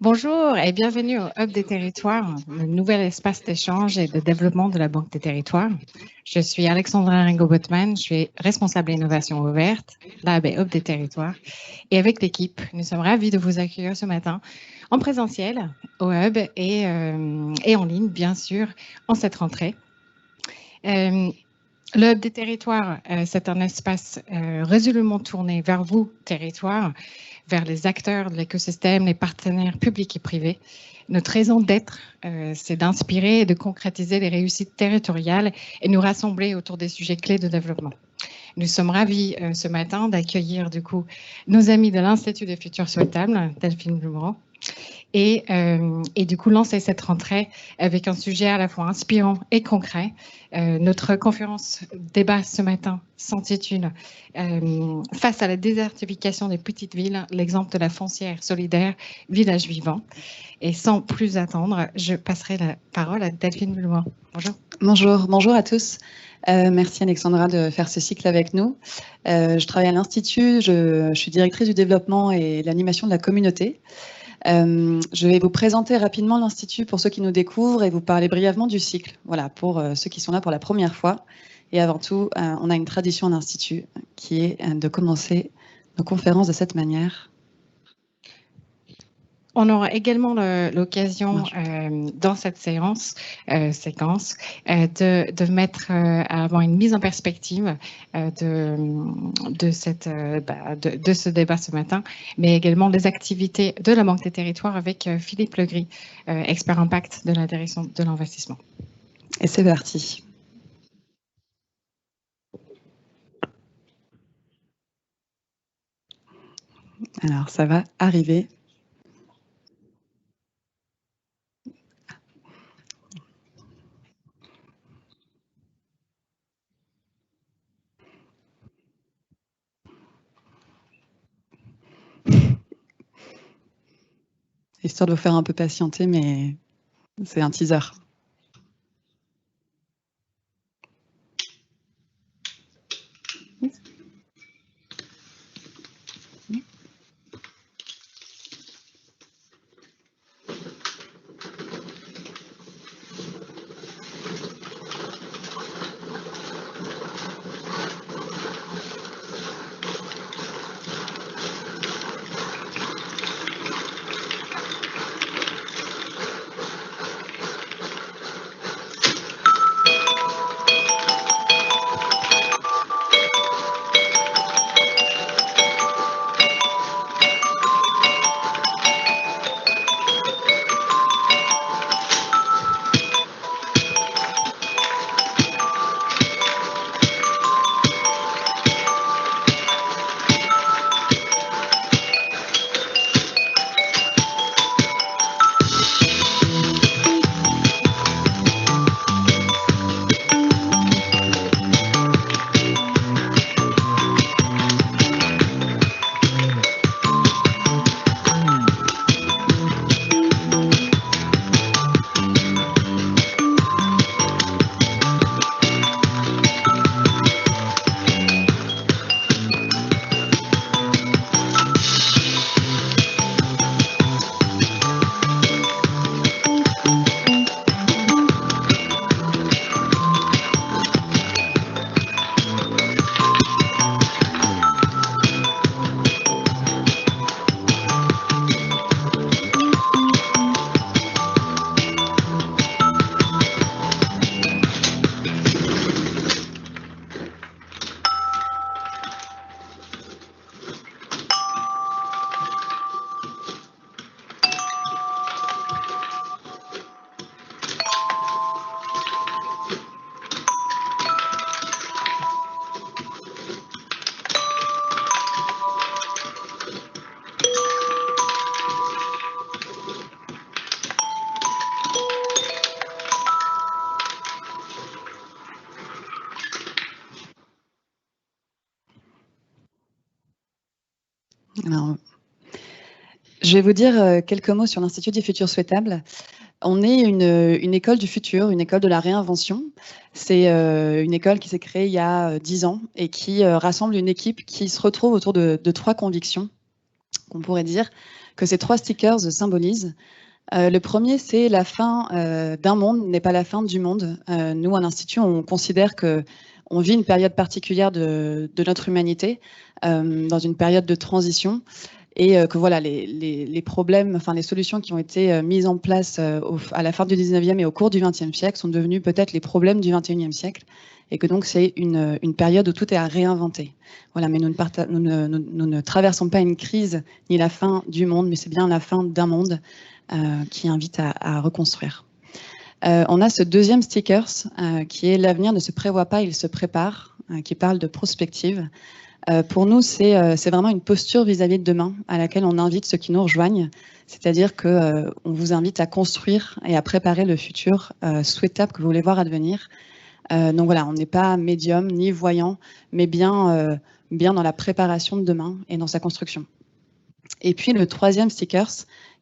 Bonjour et bienvenue au Hub des Territoires, le nouvel espace d'échange et de développement de la Banque des Territoires. Je suis Alexandra Ringo-Botman, je suis responsable innovation ouverte, Lab et Hub des Territoires. Et avec l'équipe, nous sommes ravis de vous accueillir ce matin en présentiel au Hub et en ligne, bien sûr, en cette rentrée. Le Hub des Territoires, c'est un espace résolument tourné vers vous, territoires, vers les acteurs de l'écosystème, les partenaires publics et privés. Notre raison d'être, c'est d'inspirer et de concrétiser les réussites territoriales et nous rassembler autour des sujets clés de développement. Nous sommes ravis ce matin d'accueillir du coup nos amis de l'Institut des Futurs Souhaitables, Delphine Blumero, et du coup lancer cette rentrée avec un sujet à la fois inspirant et concret. Notre conférence débat ce matin s'intitule Face à la désertification des petites villes, l'exemple de la foncière solidaire, village vivant. Et sans plus attendre, je passerai la parole à Delphine Blumero. Bonjour. Bonjour à tous. Merci Alexandra de faire ce cycle avec nous. Je travaille à l'Institut, je suis directrice du développement et de l'animation de la communauté. Je vais vous présenter rapidement l'Institut pour ceux qui nous découvrent et vous parler brièvement du cycle, voilà, pour ceux qui sont là pour la première fois. Et avant tout, on a une tradition à l'Institut qui est de commencer nos conférences de cette manière. On aura également l'occasion dans cette séquence de mettre avant une mise en perspective de ce débat ce matin, mais également des activités de la Banque des Territoires avec Philippe Legris, expert impact de la direction de l'investissement. Et c'est parti. Alors, ça va arriver. Histoire de vous faire un peu patienter, mais c'est un teaser. Alors, je vais vous dire quelques mots sur l'Institut des Futurs Souhaitables. On est une école du futur, une école de la réinvention. C'est une école qui s'est créée il y a 10 ans et qui rassemble une équipe qui se retrouve autour de 3 convictions. qu'on pourrait dire que ces 3 stickers symbolisent. Le premier, c'est la fin d'un monde n'est pas la fin du monde. Nous, à l'Institut, on considère qu'on vit une période particulière de notre humanité, dans une période de transition, et que voilà, les problèmes, enfin les solutions qui ont été mises en place à la fin du 19e et au cours du 20e siècle sont devenues peut-être les problèmes du 21e siècle, et que donc c'est une période où tout est à réinventer. Voilà, mais nous ne traversons pas une crise ni la fin du monde, mais c'est bien la fin d'un monde qui invite à reconstruire. On a ce deuxième sticker qui est « L'avenir ne se prévoit pas, il se prépare », qui parle de prospective. Pour nous, c'est vraiment une posture vis-à-vis de demain à laquelle on invite ceux qui nous rejoignent, c'est-à-dire qu'on vous invite à construire et à préparer le futur souhaitable que vous voulez voir advenir. Donc voilà, on n'est pas médium ni voyant, mais bien dans la préparation de demain et dans sa construction. Et puis le troisième sticker,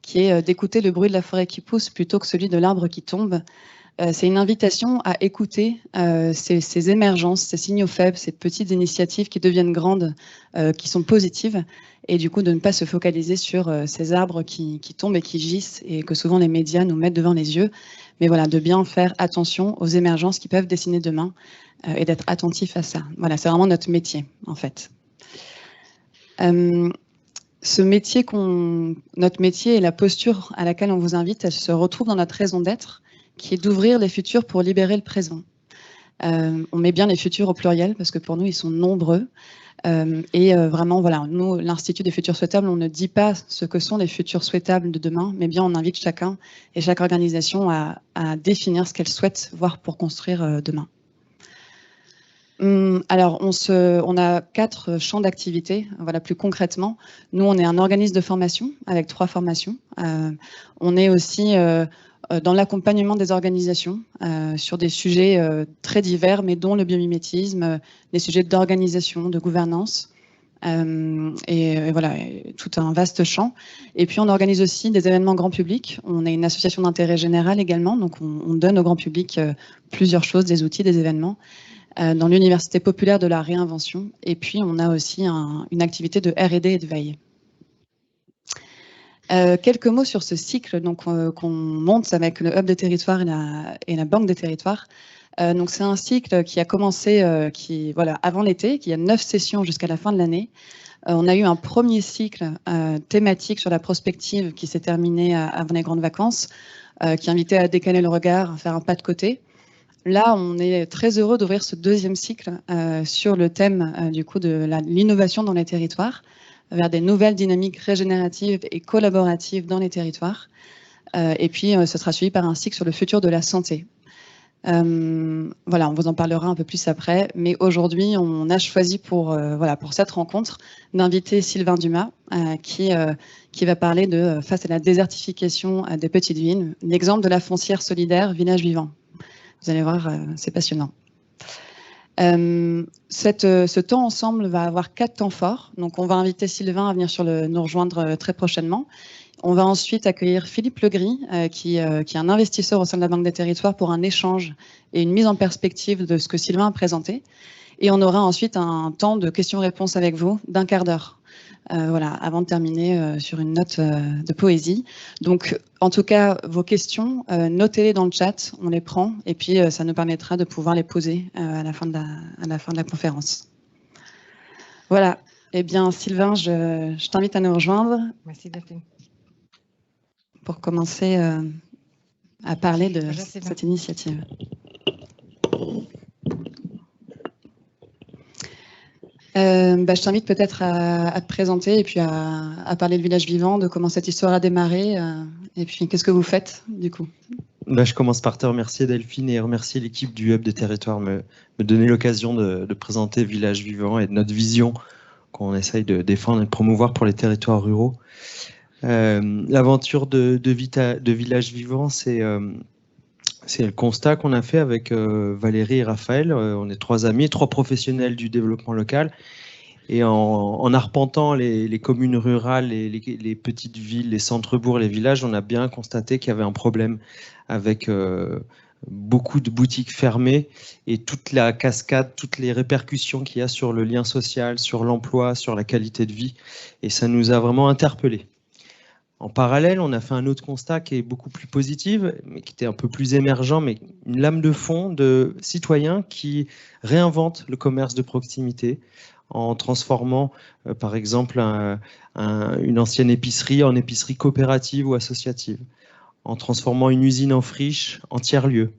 qui est d'écouter le bruit de la forêt qui pousse plutôt que celui de l'arbre qui tombe. C'est une invitation à écouter ces émergences, ces signaux faibles, ces petites initiatives qui deviennent grandes, qui sont positives, et du coup de ne pas se focaliser sur ces arbres qui tombent et qui gissent, et que souvent les médias nous mettent devant les yeux, mais voilà, de bien faire attention aux émergences qui peuvent dessiner demain, et d'être attentif à ça. Voilà, c'est vraiment notre métier, en fait. Notre métier et la posture à laquelle on vous invite, elle se retrouve dans notre raison d'être, qui est d'ouvrir les futurs pour libérer le présent. On met bien les futurs au pluriel parce que pour nous, ils sont nombreux. Vraiment, voilà, nous, l'Institut des futurs souhaitables, on ne dit pas ce que sont les futurs souhaitables de demain, mais bien on invite chacun et chaque organisation à définir ce qu'elle souhaite voir pour construire demain. Alors, on a 4 champs d'activité. Voilà, plus concrètement, nous, on est un organisme de formation avec 3 formations. On est aussi dans l'accompagnement des organisations sur des sujets très divers, mais dont le biomimétisme, des sujets d'organisation, de gouvernance, et voilà, tout un vaste champ. Et puis, on organise aussi des événements grand public. On est une association d'intérêt général également, donc on donne au grand public plusieurs choses, des outils, des événements, dans l'Université populaire de la réinvention. Et puis, on a aussi une activité de R&D et de veille. Quelques mots sur ce cycle qu'on monte avec le Hub des territoires et la Banque des territoires. Donc, c'est un cycle qui a commencé avant l'été, qui a 9 sessions jusqu'à la fin de l'année. On a eu un premier cycle thématique sur la prospective qui s'est terminé avant les grandes vacances, qui invitait à décaler le regard, à faire un pas de côté. Là, on est très heureux d'ouvrir ce deuxième cycle sur le thème du coup de l'innovation dans les territoires, vers des nouvelles dynamiques régénératives et collaboratives dans les territoires. Et puis, ce sera suivi par un cycle sur le futur de la santé. Voilà, on vous en parlera un peu plus après, mais aujourd'hui, on a choisi pour cette rencontre d'inviter Sylvain Dumas, qui va parler de face à la désertification des petites villes, l'exemple de la foncière solidaire Village Vivant. Vous allez voir, c'est passionnant. Ce temps ensemble va avoir 4 temps forts. Donc, on va inviter Sylvain à venir nous rejoindre très prochainement. On va ensuite accueillir Philippe Legris, qui est un investisseur au sein de la Banque des territoires pour un échange et une mise en perspective de ce que Sylvain a présenté. Et on aura ensuite un temps de questions-réponses avec vous d'1 quart d'heure. Voilà, avant de terminer sur une note de poésie. Donc, en tout cas, vos questions, notez-les dans le chat, on les prend, et puis ça nous permettra de pouvoir les poser à la fin de la conférence. Voilà. Eh bien, Sylvain, je t'invite à nous rejoindre. Merci, Delphine. Pour commencer à parler de cette initiative. Je t'invite peut-être à te présenter et puis à parler de Village Vivant, de comment cette histoire a démarré, et puis qu'est-ce que vous faites du coup. Je commence par te remercier Delphine et remercier l'équipe du Hub des territoires me donner l'occasion de présenter Village Vivant et de notre vision qu'on essaye de défendre et de promouvoir pour les territoires ruraux. L'aventure de Village Vivant, c'est le constat qu'on a fait avec Valérie et Raphaël. On est 3 amis, 3 professionnels du développement local. Et en arpentant les communes rurales, les petites villes, les centres-bourgs, les villages, on a bien constaté qu'il y avait un problème avec beaucoup de boutiques fermées et toute la cascade, toutes les répercussions qu'il y a sur le lien social, sur l'emploi, sur la qualité de vie. Et ça nous a vraiment interpellés. En parallèle, on a fait un autre constat qui est beaucoup plus positif, mais qui était un peu plus émergent, mais une lame de fond de citoyens qui réinventent le commerce de proximité en transformant, par exemple, une ancienne épicerie en épicerie coopérative ou associative, en transformant une usine en friche en tiers-lieu,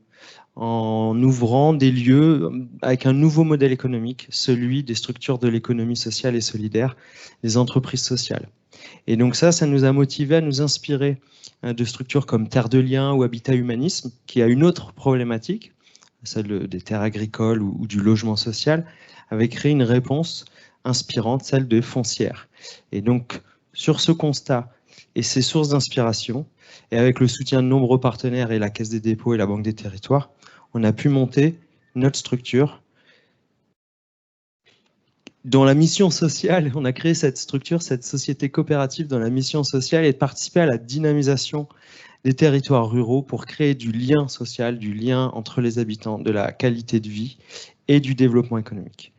en ouvrant des lieux avec un nouveau modèle économique, celui des structures de l'économie sociale et solidaire, des entreprises sociales. Et donc ça nous a motivés à nous inspirer de structures comme Terre de Liens ou Habitat Humanisme, qui a une autre problématique, celle des terres agricoles ou du logement social, avait créé une réponse inspirante, celle de Foncière. Et donc, sur ce constat et ces sources d'inspiration, et avec le soutien de nombreux partenaires et la Caisse des dépôts et la Banque des territoires, on a pu monter notre structure dont la mission sociale, on a créé cette structure, cette société coopérative dont la mission sociale est de participer à la dynamisation des territoires ruraux pour créer du lien social, du lien entre les habitants, de la qualité de vie et du développement économique.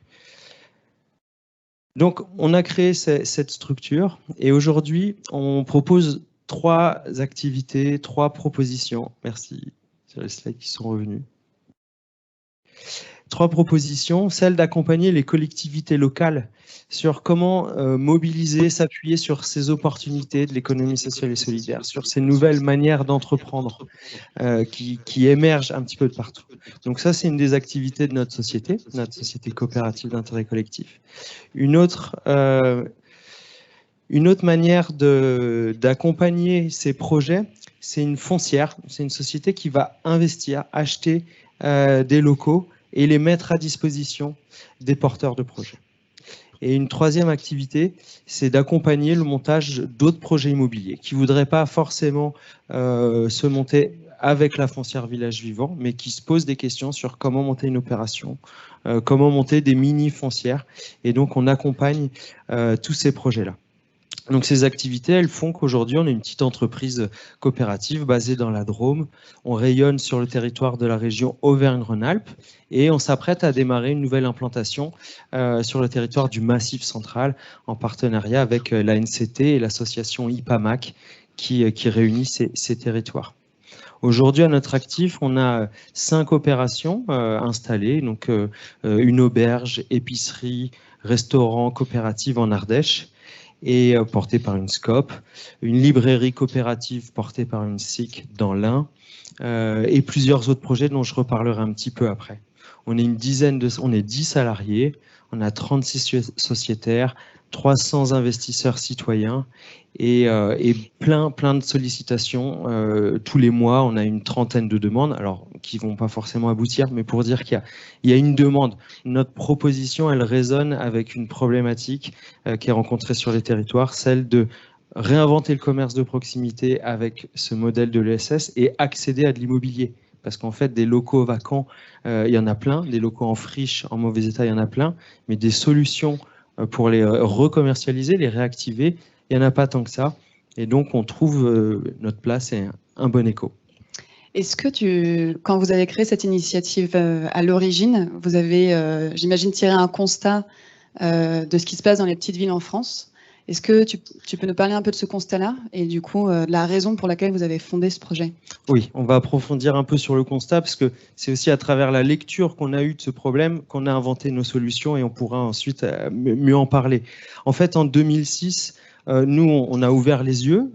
Donc, on a créé cette structure et aujourd'hui, on propose 3 activités, 3 propositions. Merci, c'est les slides qui sont revenus. 3 propositions, celle d'accompagner les collectivités locales sur comment mobiliser, s'appuyer sur ces opportunités de l'économie sociale et solidaire, sur ces nouvelles manières d'entreprendre qui émergent un petit peu de partout. Donc ça, c'est une des activités de notre société coopérative d'intérêt collectif. Une autre manière d'accompagner ces projets, c'est une foncière, c'est une société qui va investir, acheter des locaux et les mettre à disposition des porteurs de projets. Et une 3e activité, c'est d'accompagner le montage d'autres projets immobiliers qui ne voudraient pas forcément se monter avec la foncière Village Vivant, mais qui se posent des questions sur comment monter une opération, comment monter des mini-foncières. Et donc, on accompagne tous ces projets-là. Donc ces activités, elles font qu'aujourd'hui, on est une petite entreprise coopérative basée dans la Drôme. On rayonne sur le territoire de la région Auvergne-Rhône-Alpes et on s'apprête à démarrer une nouvelle implantation sur le territoire du Massif central en partenariat avec l'ANCT et l'association IPAMAC qui réunit ces territoires. Aujourd'hui, à notre actif, on a 5 opérations installées, donc une auberge, épicerie, restaurant, coopérative en Ardèche, et portée par une SCOP, une librairie coopérative portée par une SIC dans l'Ain, et plusieurs autres projets dont je reparlerai un petit peu après. On est on est 10 salariés, on a 36 sociétaires, 300 investisseurs citoyens et plein de sollicitations. Tous les mois, on a une trentaine de demandes, alors qui vont pas forcément aboutir, mais pour dire qu'il y a une demande. Notre proposition, elle résonne avec une problématique qui est rencontrée sur les territoires, celle de réinventer le commerce de proximité avec ce modèle de l'ESS et accéder à de l'immobilier. Parce qu'en fait, des locaux vacants, il y en a plein, des locaux en friche, en mauvais état, il y en a plein, mais des solutions pour les recommercialiser, les réactiver, il n'y en a pas tant que ça. Et donc, on trouve notre place et un bon écho. Est-ce que quand vous avez créé cette initiative à l'origine, vous avez, j'imagine, tiré un constat de ce qui se passe dans les petites villes en France? Est-ce que tu peux nous parler un peu de ce constat-là et du coup de la raison pour laquelle vous avez fondé ce projet? Oui, on va approfondir un peu sur le constat parce que c'est aussi à travers la lecture qu'on a eu de ce problème qu'on a inventé nos solutions et on pourra ensuite mieux en parler. En fait, en 2006, nous, on a ouvert les yeux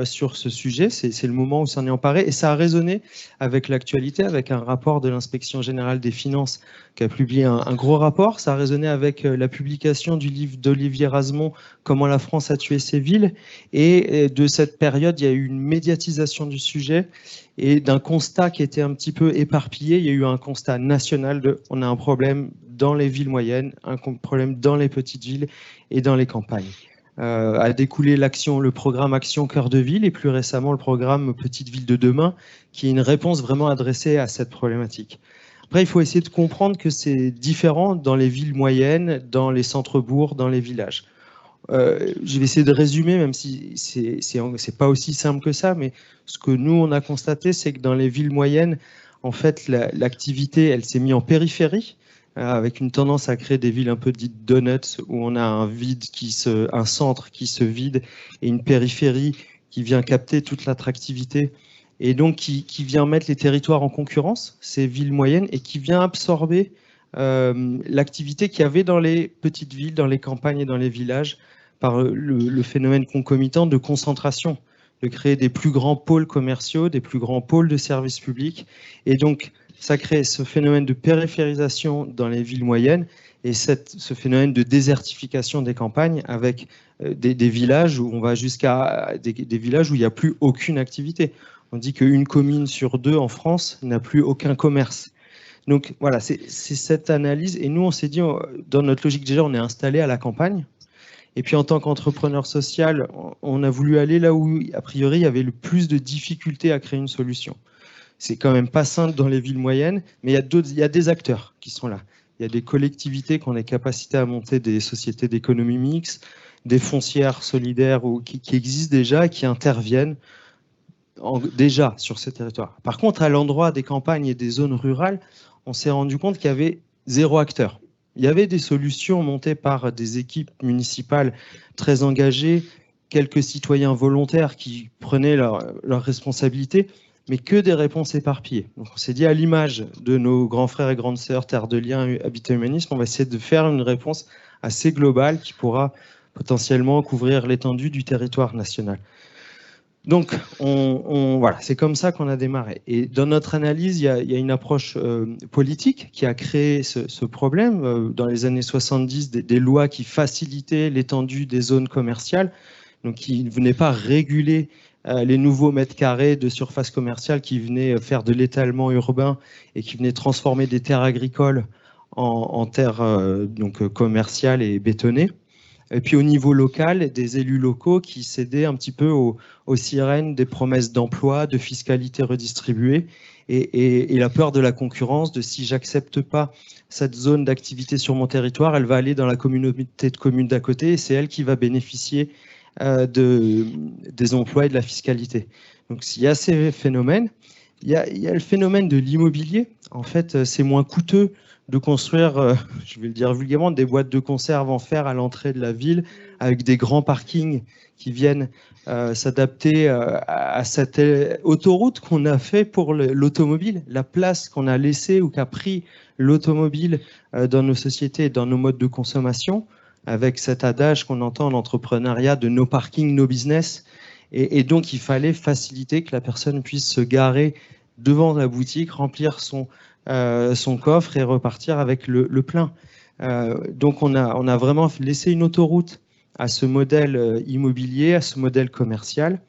sur ce sujet, c'est le moment où s'en est emparé et ça a résonné avec l'actualité, avec un rapport de l'Inspection Générale des Finances qui a publié un gros rapport. Ça a résonné avec la publication du livre d'Olivier Razemont, Comment la France a tué ses villes. Et de cette période, il y a eu une médiatisation du sujet et d'un constat qui était un petit peu éparpillé. Il y a eu un constat national on a un problème dans les villes moyennes, un problème dans les petites villes et dans les campagnes. A découlé le programme Action Cœur de Ville et plus récemment le programme Petite Ville de demain, qui est une réponse vraiment adressée à cette problématique. Après, il faut essayer de comprendre que c'est différent dans les villes moyennes, dans les centres-bourgs, dans les villages. Je vais essayer de résumer, même si c'est pas aussi simple que ça, mais ce que nous, on a constaté, c'est que dans les villes moyennes, en fait, l'activité, elle s'est mise en périphérie, avec une tendance à créer des villes un peu dites donuts, où on a un centre qui se vide et une périphérie qui vient capter toute l'attractivité, et donc qui vient mettre les territoires en concurrence, ces villes moyennes, et qui vient absorber l'activité qu'il y avait dans les petites villes, dans les campagnes et dans les villages, par le phénomène concomitant de concentration, de créer des plus grands pôles commerciaux, des plus grands pôles de services publics. Et donc, ça crée ce phénomène de périphérisation dans les villes moyennes et ce phénomène de désertification des campagnes avec des villages où on va jusqu'à des villages où il n'y a plus aucune activité. On dit qu'une commune sur 2 en France n'a plus aucun commerce. Donc voilà, c'est cette analyse. Et nous, on s'est dit, dans notre logique déjà, on est installé à la campagne. Et puis en tant qu'entrepreneur social, on a voulu aller là où, a priori, il y avait le plus de difficultés à créer une solution. C'est quand même pas simple dans les villes moyennes, mais il y a des acteurs qui sont là. Il y a des collectivités qui ont des capacités à monter des sociétés d'économie mixte, des foncières solidaires qui existent déjà et qui interviennent déjà sur ces territoires. Par contre, à l'endroit des campagnes et des zones rurales, on s'est rendu compte qu'il y avait 0 acteur. Il y avait des solutions montées par des équipes municipales très engagées, quelques citoyens volontaires qui prenaient leurs responsabilités, mais que des réponses éparpillées. Donc on s'est dit, à l'image de nos grands frères et grandes sœurs Terre de Liens, Habitat Humanisme, on va essayer de faire une réponse assez globale qui pourra potentiellement couvrir l'étendue du territoire national. Donc, voilà, c'est comme ça qu'on a démarré. Et dans notre analyse, il y a une approche politique qui a créé ce problème. Dans les années 70, des lois qui facilitaient l'étendue des zones commerciales, donc qui ne venaient pas réguler les nouveaux mètres carrés de surface commerciale, qui venaient faire de l'étalement urbain et qui venaient transformer des terres agricoles en terres commerciales et bétonnées. Et puis au niveau local, des élus locaux qui cédaient un petit peu aux sirènes des promesses d'emploi, de fiscalité redistribuée et la peur de la concurrence, de si j'accepte pas cette zone d'activité sur mon territoire, elle va aller dans la communauté de communes d'à côté et c'est elle qui va bénéficier des emplois et de la fiscalité. Donc s'il y a ces phénomènes, il y a le phénomène de l'immobilier. En fait, c'est moins coûteux de construire, je vais le dire vulgairement, des boîtes de conserve en fer à l'entrée de la ville, avec des grands parkings qui viennent s'adapter à cette autoroute qu'on a fait pour l'automobile, la place qu'on a laissée ou qu'a pris l'automobile dans nos sociétés et dans nos modes de consommation, avec cet adage qu'on entend en entrepreneuriat de no parking, no business. Et donc, il fallait faciliter que la personne puisse se garer devant la boutique, remplir son coffre et repartir avec le plein. Donc on a vraiment laissé une autoroute à ce modèle immobilier, à ce modèle commercial.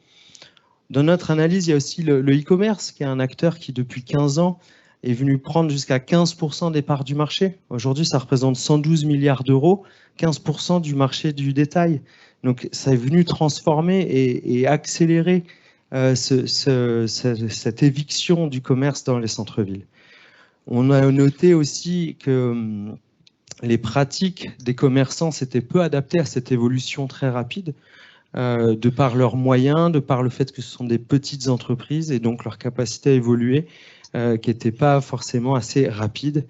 Dans notre analyse, il y a aussi le e-commerce, qui est un acteur qui depuis 15 ans est venu prendre jusqu'à 15% des parts du marché. Aujourd'hui, ça représente 112 milliards d'euros, 15% du marché du détail. Donc ça est venu transformer et accélérer cette éviction du commerce dans les centres-villes. On a noté aussi que les pratiques des commerçants s'étaient peu adaptées à cette évolution très rapide, de par leurs moyens, de par le fait que ce sont des petites entreprises et donc leur capacité à évoluer qui n'était pas forcément assez rapide.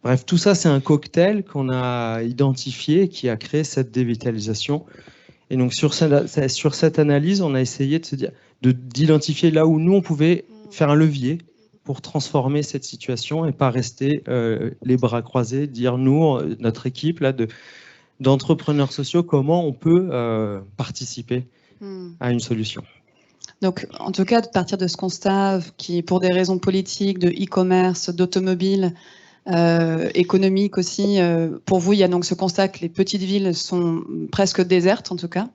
Bref, tout ça, c'est un cocktail qu'on a identifié et qui a créé cette dévitalisation. Et donc sur cette analyse, on a essayé d'identifier là où nous, on pouvait faire un levier pour transformer cette situation et pas rester les bras croisés, dire nous, notre équipe là, d'entrepreneurs sociaux, comment on peut participer à une solution. Donc, en tout cas, de partir de ce constat qui, pour des raisons politiques, de e-commerce, d'automobile, économique aussi, pour vous, il y a donc ce constat que les petites villes sont presque désertes, en tout cas.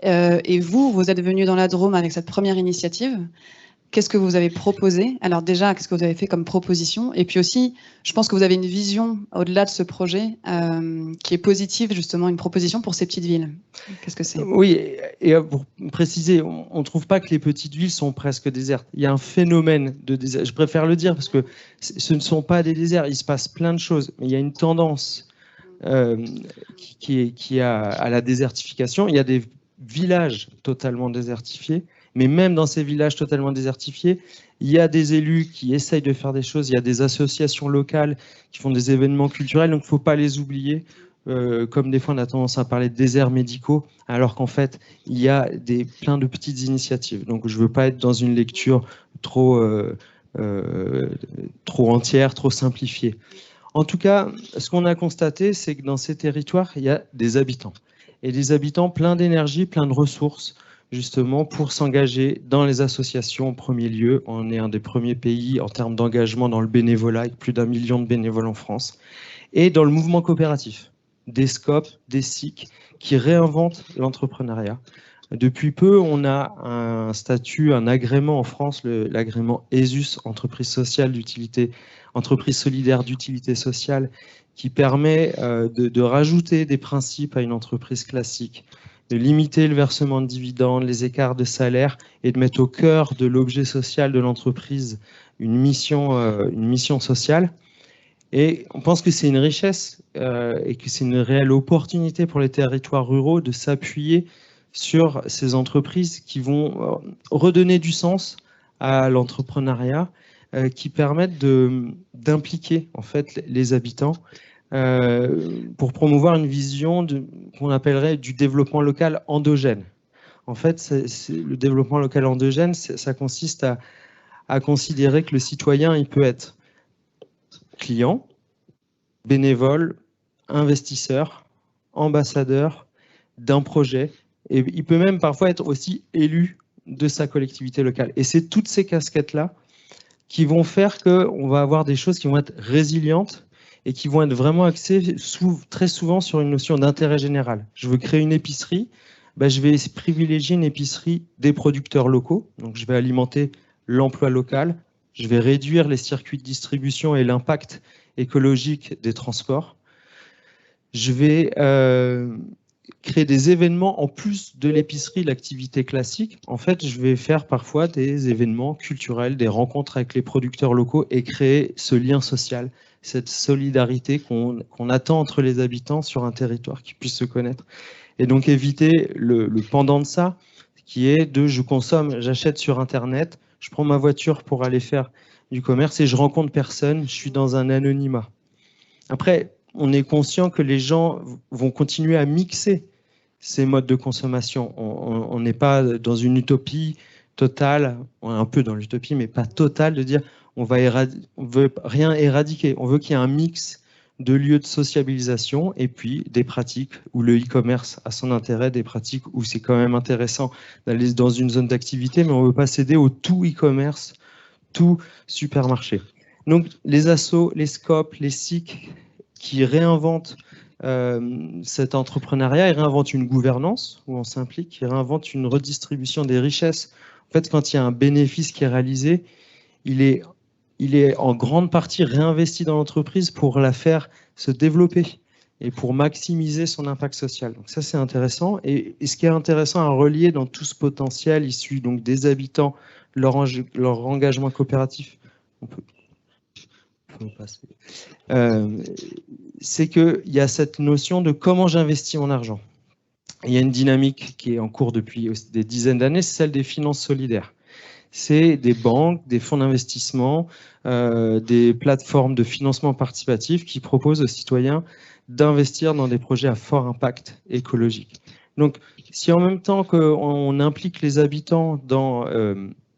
Et vous êtes venu dans la Drôme avec cette première initiative. Qu'est-ce que vous avez proposé? Alors déjà, qu'est-ce que vous avez fait comme proposition? Et puis aussi, je pense que vous avez une vision au-delà de ce projet qui est positive, justement, une proposition pour ces petites villes. Qu'est-ce que c'est? Oui, et pour préciser, on ne trouve pas que les petites villes sont presque désertes. Il y a un phénomène de désert. Je préfère le dire parce que ce ne sont pas des déserts, il se passe plein de choses. Mais il y a une tendance qui est à la désertification. Il y a des villages totalement désertifiés. Mais même dans ces villages totalement désertifiés, il y a des élus qui essayent de faire des choses, il y a des associations locales qui font des événements culturels, donc il ne faut pas les oublier. Comme des fois on a tendance à parler de déserts médicaux, alors qu'en fait, il y a plein de petites initiatives. Donc je ne veux pas être dans une lecture trop entière, trop simplifiée. En tout cas, ce qu'on a constaté, c'est que dans ces territoires, il y a des habitants. Et des habitants pleins d'énergie, pleins de ressources, justement, pour s'engager dans les associations en premier lieu. On est un des premiers pays en termes d'engagement dans le bénévolat, avec plus d'1 million de bénévoles en France. Et dans le mouvement coopératif, des SCOP, des SIC, qui réinventent l'entrepreneuriat. Depuis peu, on a un statut, un agrément en France, l'agrément ESUS, entreprise sociale d'utilité, entreprise solidaire d'utilité sociale, qui permet de rajouter des principes à une entreprise classique, de limiter le versement de dividendes, les écarts de salaire et de mettre au cœur de l'objet social de l'entreprise une mission sociale. Et on pense que c'est une richesse et que c'est une réelle opportunité pour les territoires ruraux de s'appuyer sur ces entreprises qui vont redonner du sens à l'entrepreneuriat, qui permettent d'impliquer en fait les habitants pour promouvoir une vision qu'on appellerait du développement local endogène. En fait, le développement local endogène, ça consiste à considérer que le citoyen, il peut être client, bénévole, investisseur, ambassadeur d'un projet, et il peut même parfois être aussi élu de sa collectivité locale. Et c'est toutes ces casquettes-là qui vont faire qu'on va avoir des choses qui vont être résilientes et qui vont être vraiment axées très souvent sur une notion d'intérêt général. Je veux créer une épicerie, je vais privilégier une épicerie des producteurs locaux, donc je vais alimenter l'emploi local, je vais réduire les circuits de distribution et l'impact écologique des transports. Je vais créer des événements en plus de l'épicerie, l'activité classique. En fait, je vais faire parfois des événements culturels, des rencontres avec les producteurs locaux et créer ce lien social, cette solidarité qu'on attend entre les habitants sur un territoire qui puisse se connaître. Et donc éviter le pendant de ça, qui est je consomme, j'achète sur Internet, je prends ma voiture pour aller faire du commerce et je rencontre personne, je suis dans un anonymat. Après, on est conscient que les gens vont continuer à mixer ces modes de consommation. On n'est pas dans une utopie totale, on est un peu dans l'utopie, mais pas totale, de dire on veut rien éradiquer. On veut qu'il y ait un mix de lieux de sociabilisation et puis des pratiques où le e-commerce a son intérêt, des pratiques où c'est quand même intéressant d'aller dans une zone d'activité, mais on ne veut pas céder au tout e-commerce, tout supermarché. Donc les assos, les SCOP, les SIC qui réinventent cet entrepreneuriat, ils réinventent une gouvernance où on s'implique, ils réinventent une redistribution des richesses. En fait, quand il y a un bénéfice qui est réalisé, il est en grande partie réinvesti dans l'entreprise pour la faire se développer et pour maximiser son impact social. Donc ça, c'est intéressant. Et ce qui est intéressant à relier dans tout ce potentiel issu donc des habitants, leur engagement coopératif, c'est qu'il y a cette notion de comment j'investis mon argent. Il y a une dynamique qui est en cours depuis des dizaines d'années, c'est celle des finances solidaires. C'est des banques, des fonds d'investissement, des plateformes de financement participatif qui proposent aux citoyens d'investir dans des projets à fort impact écologique. Donc, si en même temps qu'on implique les habitants dans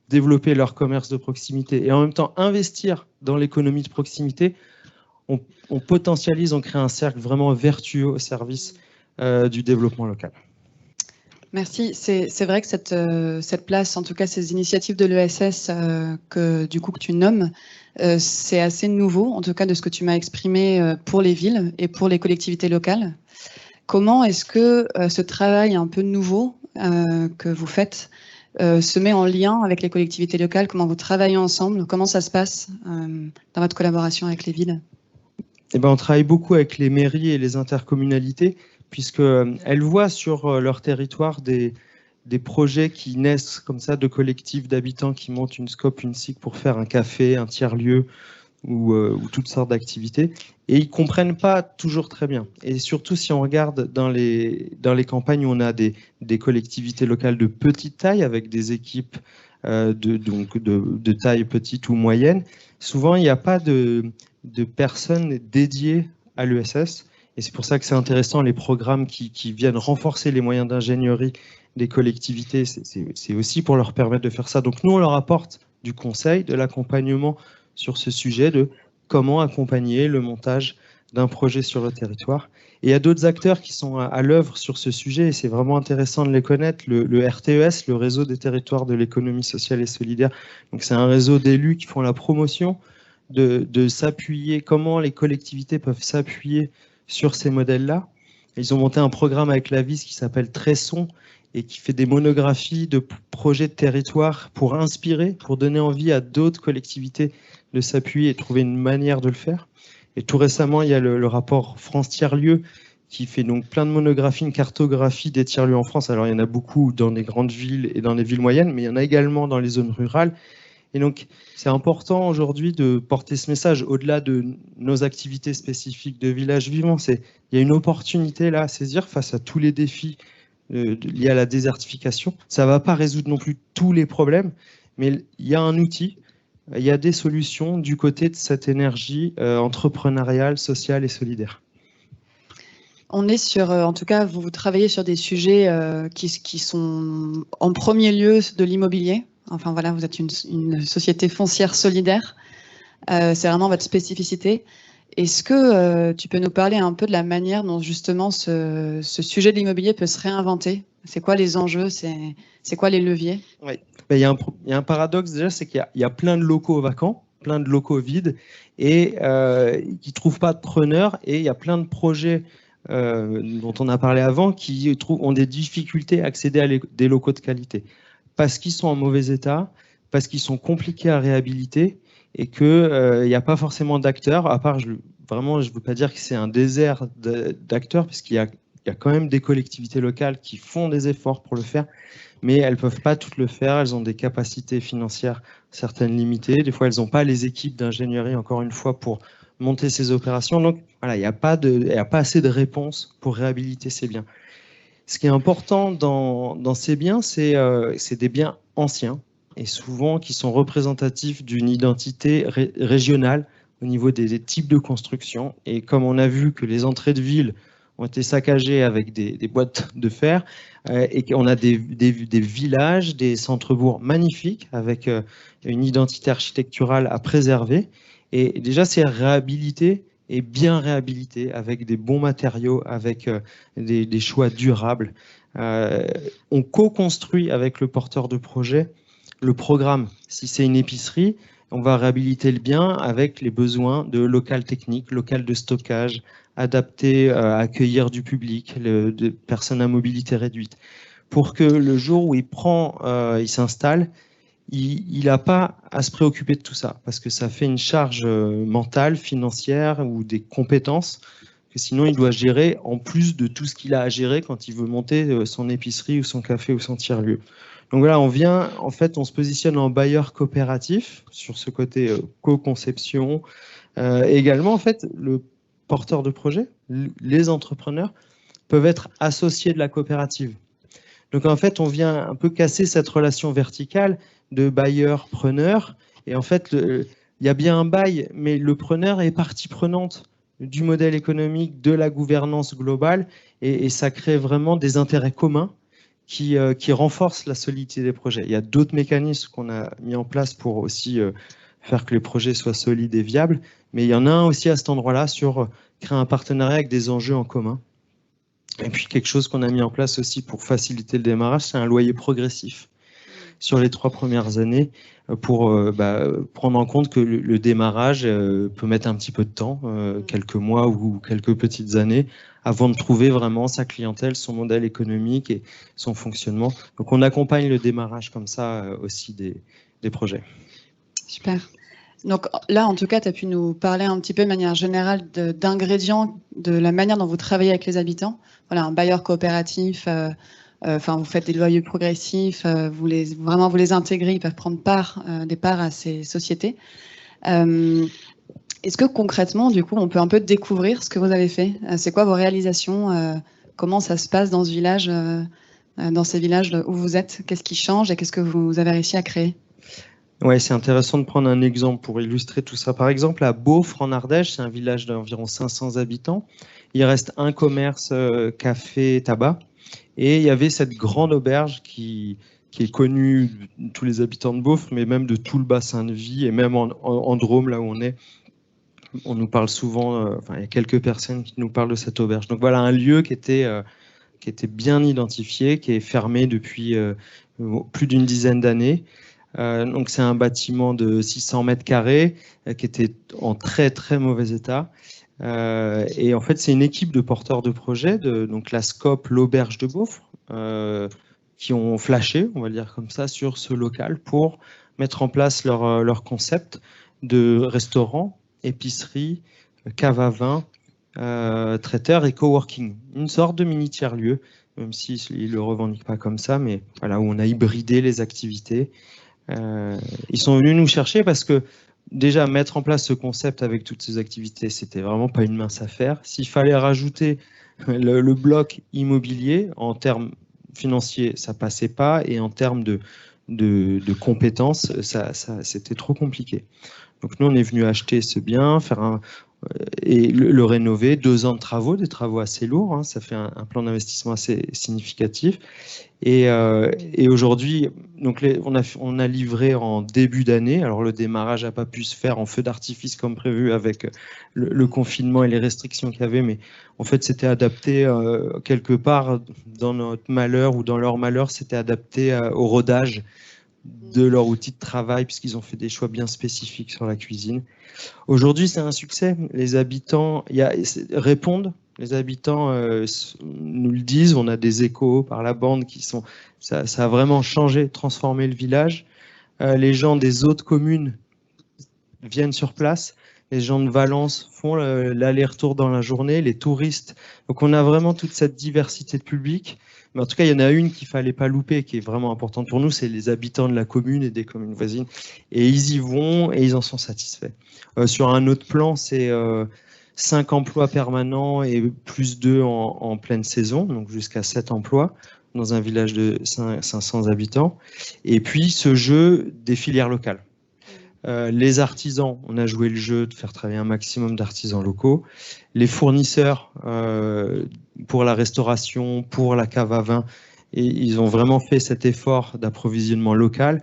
développer leur commerce de proximité et en même temps investir dans l'économie de proximité, on potentialise, on crée un cercle vraiment vertueux au service du développement local. Merci. C'est vrai que cette place, en tout cas ces initiatives de l'ESS que tu nommes, c'est assez nouveau, en tout cas de ce que tu m'as exprimé pour les villes et pour les collectivités locales. Comment est-ce que ce travail un peu nouveau que vous faites se met en lien avec les collectivités locales? Comment vous travaillez ensemble? Comment ça se passe dans votre collaboration avec les villes? On travaille beaucoup avec les mairies et les intercommunalités, puisqu'elles voient sur leur territoire des projets qui naissent comme ça de collectifs d'habitants qui montent une SCOP, une SIC pour faire un café, un tiers-lieu, ou toutes sortes d'activités, et ils comprennent pas toujours très bien. Et surtout si on regarde dans les campagnes où on a des collectivités locales de petite taille, avec des équipes de taille petite ou moyenne, souvent il n'y a pas de personnes dédiées à l'ESS. Et c'est pour ça que c'est intéressant, les programmes qui viennent renforcer les moyens d'ingénierie des collectivités, c'est aussi pour leur permettre de faire ça. Donc nous, on leur apporte du conseil, de l'accompagnement sur ce sujet de comment accompagner le montage d'un projet sur le territoire. Et il y a d'autres acteurs qui sont à l'œuvre sur ce sujet, et c'est vraiment intéressant de les connaître. Le RTES, le réseau des territoires de l'économie sociale et solidaire, donc c'est un réseau d'élus qui font la promotion de s'appuyer, comment les collectivités peuvent s'appuyer sur ces modèles-là. Ils ont monté un programme avec la VIS qui s'appelle Tresson et qui fait des monographies de projets de territoire pour inspirer, pour donner envie à d'autres collectivités de s'appuyer et trouver une manière de le faire. Et tout récemment, il y a le rapport France Tiers-Lieux qui fait donc plein de monographies, une cartographie des tiers-lieux en France. Alors il y en a beaucoup dans les grandes villes et dans les villes moyennes, mais il y en a également dans les zones rurales. Et donc, c'est important aujourd'hui de porter ce message au-delà de nos activités spécifiques de Village Vivant. Il y a une opportunité là à saisir face à tous les défis liés à la désertification. Ça ne va pas résoudre non plus tous les problèmes, mais il y a un outil, il y a des solutions du côté de cette énergie entrepreneuriale, sociale et solidaire. On est sur, en tout cas, vous travaillez sur des sujets qui sont en premier lieu de l'immobilier. Enfin voilà, vous êtes une société foncière solidaire. C'est vraiment votre spécificité. Est-ce que tu peux nous parler un peu de la manière dont justement ce sujet de l'immobilier peut se réinventer? C'est quoi les enjeux? C'est quoi les leviers? Oui. Il y a un paradoxe déjà, c'est qu'il y a plein de locaux vacants, plein de locaux vides et qui ne trouvent pas de preneurs, et il y a plein de projets dont on a parlé avant qui ont des difficultés à accéder à des locaux de qualité parce qu'ils sont en mauvais état, parce qu'ils sont compliqués à réhabiliter et qu'il n'y a pas forcément d'acteurs, à part, vraiment, je ne veux pas dire que c'est un désert d'acteurs, parce qu'il y a quand même des collectivités locales qui font des efforts pour le faire, mais elles ne peuvent pas toutes le faire, elles ont des capacités financières certaines limitées, des fois elles n'ont pas les équipes d'ingénierie, encore une fois, pour monter ces opérations, donc voilà, il n'y a pas assez de réponses pour réhabiliter ces biens. Ce qui est important dans ces biens, c'est des biens anciens, et souvent qui sont représentatifs d'une identité régionale au niveau des types de construction. Et comme on a vu que les entrées de ville ont été saccagées avec des boîtes de fer, et qu'on a des villages, des centres-bourgs magnifiques avec une identité architecturale à préserver. Et déjà, c'est réhabilité et bien réhabilité avec des bons matériaux, avec des choix durables. On co-construit avec le porteur de projet le programme. Si c'est une épicerie, on va réhabiliter le bien avec les besoins de local technique, local de stockage, adapté à accueillir du public, de personnes à mobilité réduite, pour que le jour où il s'installe, il n'a pas à se préoccuper de tout ça, parce que ça fait une charge mentale, financière ou des compétences que sinon il doit gérer en plus de tout ce qu'il a à gérer quand il veut monter son épicerie ou son café ou son tiers-lieu. Donc voilà, on se positionne en bailleur coopératif sur ce côté co-conception. Également, en fait, le porteur de projet, les entrepreneurs peuvent être associés de la coopérative. Donc en fait, on vient un peu casser cette relation verticale de bailleur-preneur. Et en fait, il y a bien un bail, mais le preneur est partie prenante du modèle économique, de la gouvernance globale, et ça crée vraiment des intérêts communs qui renforcent la solidité des projets. Il y a d'autres mécanismes qu'on a mis en place pour aussi faire que les projets soient solides et viables, mais il y en a un aussi à cet endroit-là sur créer un partenariat avec des enjeux en commun. Et puis quelque chose qu'on a mis en place aussi pour faciliter le démarrage, c'est un loyer progressif sur les 3 premières années pour prendre en compte que le démarrage peut mettre un petit peu de temps, quelques mois ou quelques petites années, avant de trouver vraiment sa clientèle, son modèle économique et son fonctionnement. Donc on accompagne le démarrage comme ça aussi des projets. Super. Donc là, en tout cas, tu as pu nous parler un petit peu de manière générale d'ingrédients, de la manière dont vous travaillez avec les habitants. Voilà, un bailleur coopératif, vous faites des loyers progressifs, vous les intégrez, ils peuvent prendre des parts à ces sociétés. Est-ce que concrètement, du coup, on peut un peu découvrir ce que vous avez fait? C'est quoi vos réalisations? Comment ça se passe dans ce village, dans ces villages où vous êtes? Qu'est-ce qui change et qu'est-ce que vous avez réussi à créer? Ouais, c'est intéressant de prendre un exemple pour illustrer tout ça. Par exemple, à Beaufre, en Ardèche, c'est un village d'environ 500 habitants. Il reste un commerce café, tabac. Et il y avait cette grande auberge qui est connue de tous les habitants de Beaufre, mais même de tout le bassin de Vie, et même en Drôme, là où on est. On nous parle souvent, il y a quelques personnes qui nous parlent de cette auberge. Donc voilà, un lieu qui était bien identifié, qui est fermé depuis plus d'une dizaine d'années. Donc c'est un bâtiment de 600 mètres carrés qui était en très très mauvais état. Et en fait, c'est une équipe de porteurs de projets, donc la SCOP, l'auberge de Beaufre, qui ont flashé, on va le dire comme ça, sur ce local pour mettre en place leur concept de restaurant, épicerie, cave à vin, traiteur et coworking. Une sorte de mini tiers-lieu, même s'ils ne le revendiquent pas comme ça, mais voilà, où on a hybridé les activités. Ils sont venus nous chercher parce que déjà mettre en place ce concept avec toutes ces activités, c'était vraiment pas une mince affaire. S'il fallait rajouter le bloc immobilier, en termes financiers, ça passait pas, et en termes de compétences, c'était trop compliqué. Donc nous, on est venu acheter ce bien, et le rénover, 2 ans de travaux, des travaux assez lourds, hein, ça fait un plan d'investissement assez significatif. Et aujourd'hui, donc on a livré en début d'année. Alors le démarrage n'a pas pu se faire en feu d'artifice comme prévu avec le confinement et les restrictions qu'il y avait, mais en fait c'était adapté quelque part dans notre malheur ou dans leur malheur, c'était adapté au rodage de leur outil de travail puisqu'ils ont fait des choix bien spécifiques sur la cuisine. Aujourd'hui, c'est un succès. Les habitants répondent. Les habitants nous le disent. On a des échos par la bande ça a vraiment changé, transformé le village. Les gens des autres communes viennent sur place. Les gens de Valence font l'aller-retour dans la journée. Les touristes. Donc, on a vraiment toute cette diversité de public. Mais en tout cas, il y en a une qu'il ne fallait pas louper, qui est vraiment importante pour nous, c'est les habitants de la commune et des communes voisines. Et ils y vont et ils en sont satisfaits. Sur un autre plan, c'est 5 emplois permanents et plus 2 en pleine saison, donc jusqu'à 7 emplois dans un village de 500 habitants. Et puis ce jeu des filières locales. Les artisans, on a joué le jeu de faire travailler un maximum d'artisans locaux. Les fournisseurs pour la restauration, pour la cave à vin, et ils ont vraiment fait cet effort d'approvisionnement local.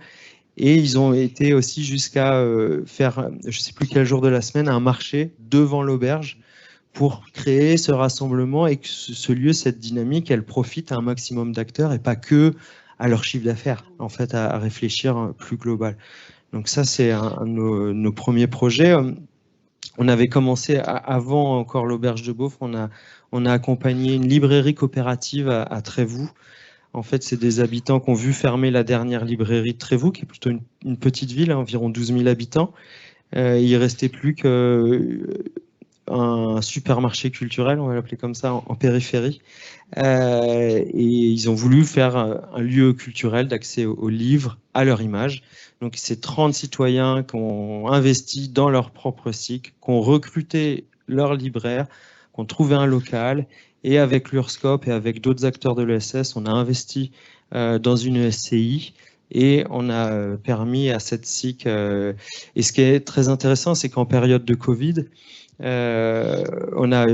Et ils ont été aussi jusqu'à faire, je ne sais plus quel jour de la semaine, un marché devant l'auberge pour créer ce rassemblement et que ce lieu, cette dynamique, elle profite à un maximum d'acteurs et pas que à leur chiffre d'affaires, en fait, à réfléchir plus global. Donc ça, c'est un de nos premiers projets. On avait commencé, avant encore l'auberge de Beaufre, on a accompagné une librairie coopérative à Trévoux. En fait, c'est des habitants qui ont vu fermer la dernière librairie de Trévoux, qui est plutôt une petite ville, environ 12 000 habitants. Il ne restait plus qu'un supermarché culturel, on va l'appeler comme ça, en périphérie. Et ils ont voulu faire un lieu culturel d'accès aux livres, à leur image. Donc, c'est 30 citoyens qui ont investi dans leur propre cycle, qui ont recruté leurs libraires, qui ont trouvé un local. Et avec l'URSCOP et avec d'autres acteurs de l'ESS, on a investi dans une SCI et on a permis à cette SIC. Et ce qui est très intéressant, c'est qu'en période de Covid, on a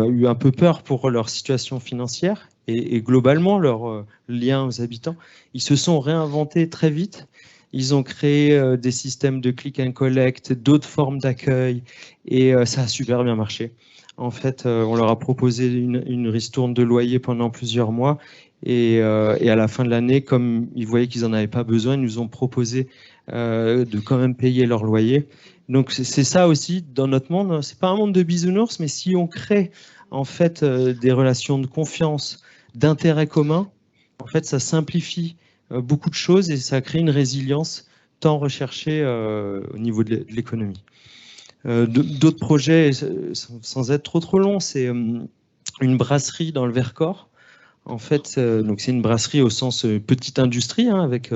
eu un peu peur pour leur situation financière et globalement leur lien aux habitants. Ils se sont réinventés très vite. Ils ont créé des systèmes de click and collect, d'autres formes d'accueil et ça a super bien marché. En fait, on leur a proposé une ristourne de loyer pendant plusieurs mois et à la fin de l'année, comme ils voyaient qu'ils n'en avaient pas besoin, ils nous ont proposé de quand même payer leur loyer. Donc c'est ça aussi dans notre monde. C'est pas un monde de bisounours, mais si on crée en fait des relations de confiance, d'intérêt commun, en fait, ça simplifie beaucoup de choses et ça crée une résilience tant recherchée au niveau de l'économie. D'autres projets, sans être trop long, c'est une brasserie dans le Vercors. En fait, donc c'est une brasserie au sens petite industrie, hein, avec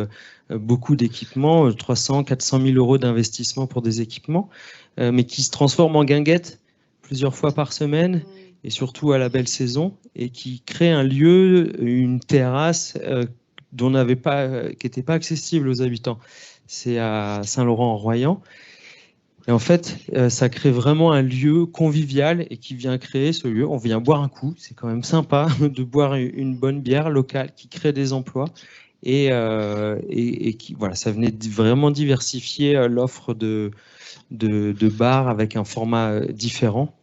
beaucoup d'équipements, 300, 400 000 euros d'investissement pour des équipements, mais qui se transforme en guinguette plusieurs fois par semaine et surtout à la belle saison, et qui crée un lieu, une terrasse qui n'était pas accessible aux habitants. C'est à Saint-Laurent-en-Royan. Et en fait, ça crée vraiment un lieu convivial et qui vient créer ce lieu. On vient boire un coup, c'est quand même sympa de boire une bonne bière locale qui crée des emplois et qui, voilà, ça venait vraiment diversifier l'offre de bars avec un format différent.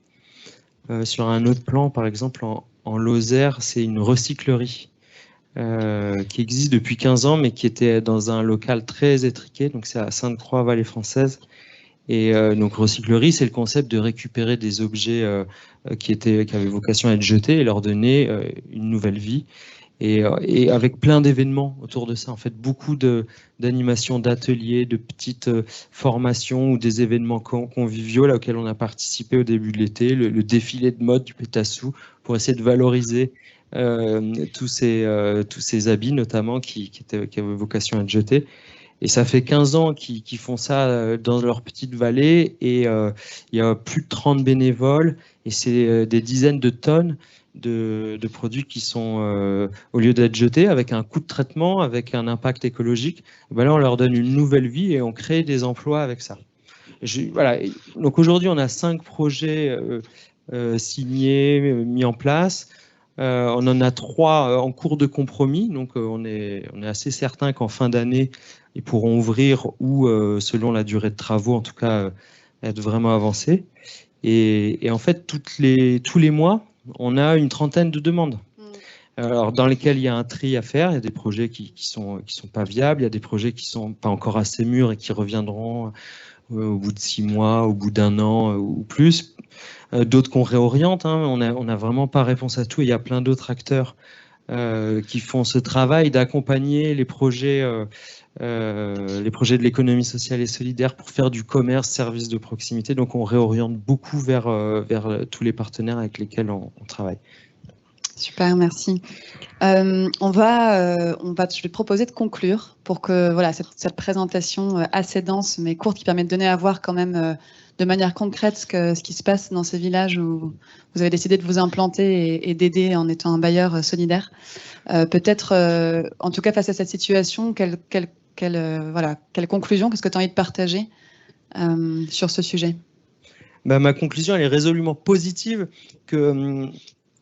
Sur un autre plan, par exemple, en Lozère, c'est une recyclerie qui existe depuis 15 ans, mais qui était dans un local très étriqué. Donc c'est à Sainte-Croix, Vallée Française. Et donc recyclerie, c'est le concept de récupérer des objets qui avaient vocation à être jetés et leur donner une nouvelle vie. Et avec plein d'événements autour de ça, en fait, beaucoup d'animations, d'ateliers, de petites formations ou des événements conviviaux là, auxquels on a participé au début de l'été, le défilé de mode du Pétassou, pour essayer de valoriser tous ces habits notamment qui avaient vocation à être jetés. Et ça fait 15 ans qu'ils font ça dans leur petite vallée, et il y a plus de 30 bénévoles, et c'est des dizaines de tonnes de produits qui sont, au lieu d'être jetés, avec un coût de traitement, avec un impact écologique, ben là on leur donne une nouvelle vie et on crée des emplois avec ça. Voilà. Donc aujourd'hui on a 5 projets signés, mis en place. On en a 3 en cours de compromis, donc on est assez certain qu'en fin d'année, ils pourront ouvrir ou, selon la durée de travaux, en tout cas, être vraiment avancés. Et en fait, tous les mois, on a une trentaine de demandes. Alors, dans lesquelles il y a un tri à faire. Il y a des projets qui sont pas viables, il y a des projets qui sont pas encore assez mûrs et qui reviendront au bout de 6 mois, au bout d'1 an ou plus. D'autres qu'on réoriente, hein. On n'a vraiment pas réponse à tout. Il y a plein d'autres acteurs qui font ce travail d'accompagner les projets de l'économie sociale et solidaire pour faire du commerce, service de proximité. Donc on réoriente beaucoup vers tous les partenaires avec lesquels on travaille. Super, merci. Je vais te proposer de conclure pour que voilà, cette présentation assez dense mais courte, qui permet de donner à voir quand même de manière concrète ce qui se passe dans ces villages où vous avez décidé de vous implanter et d'aider en étant un bailleur solidaire. Peut-être, en tout cas face à cette situation, quelle conclusion, qu'est-ce que tu as envie de partager sur ce sujet? Ma conclusion, elle est résolument positive, que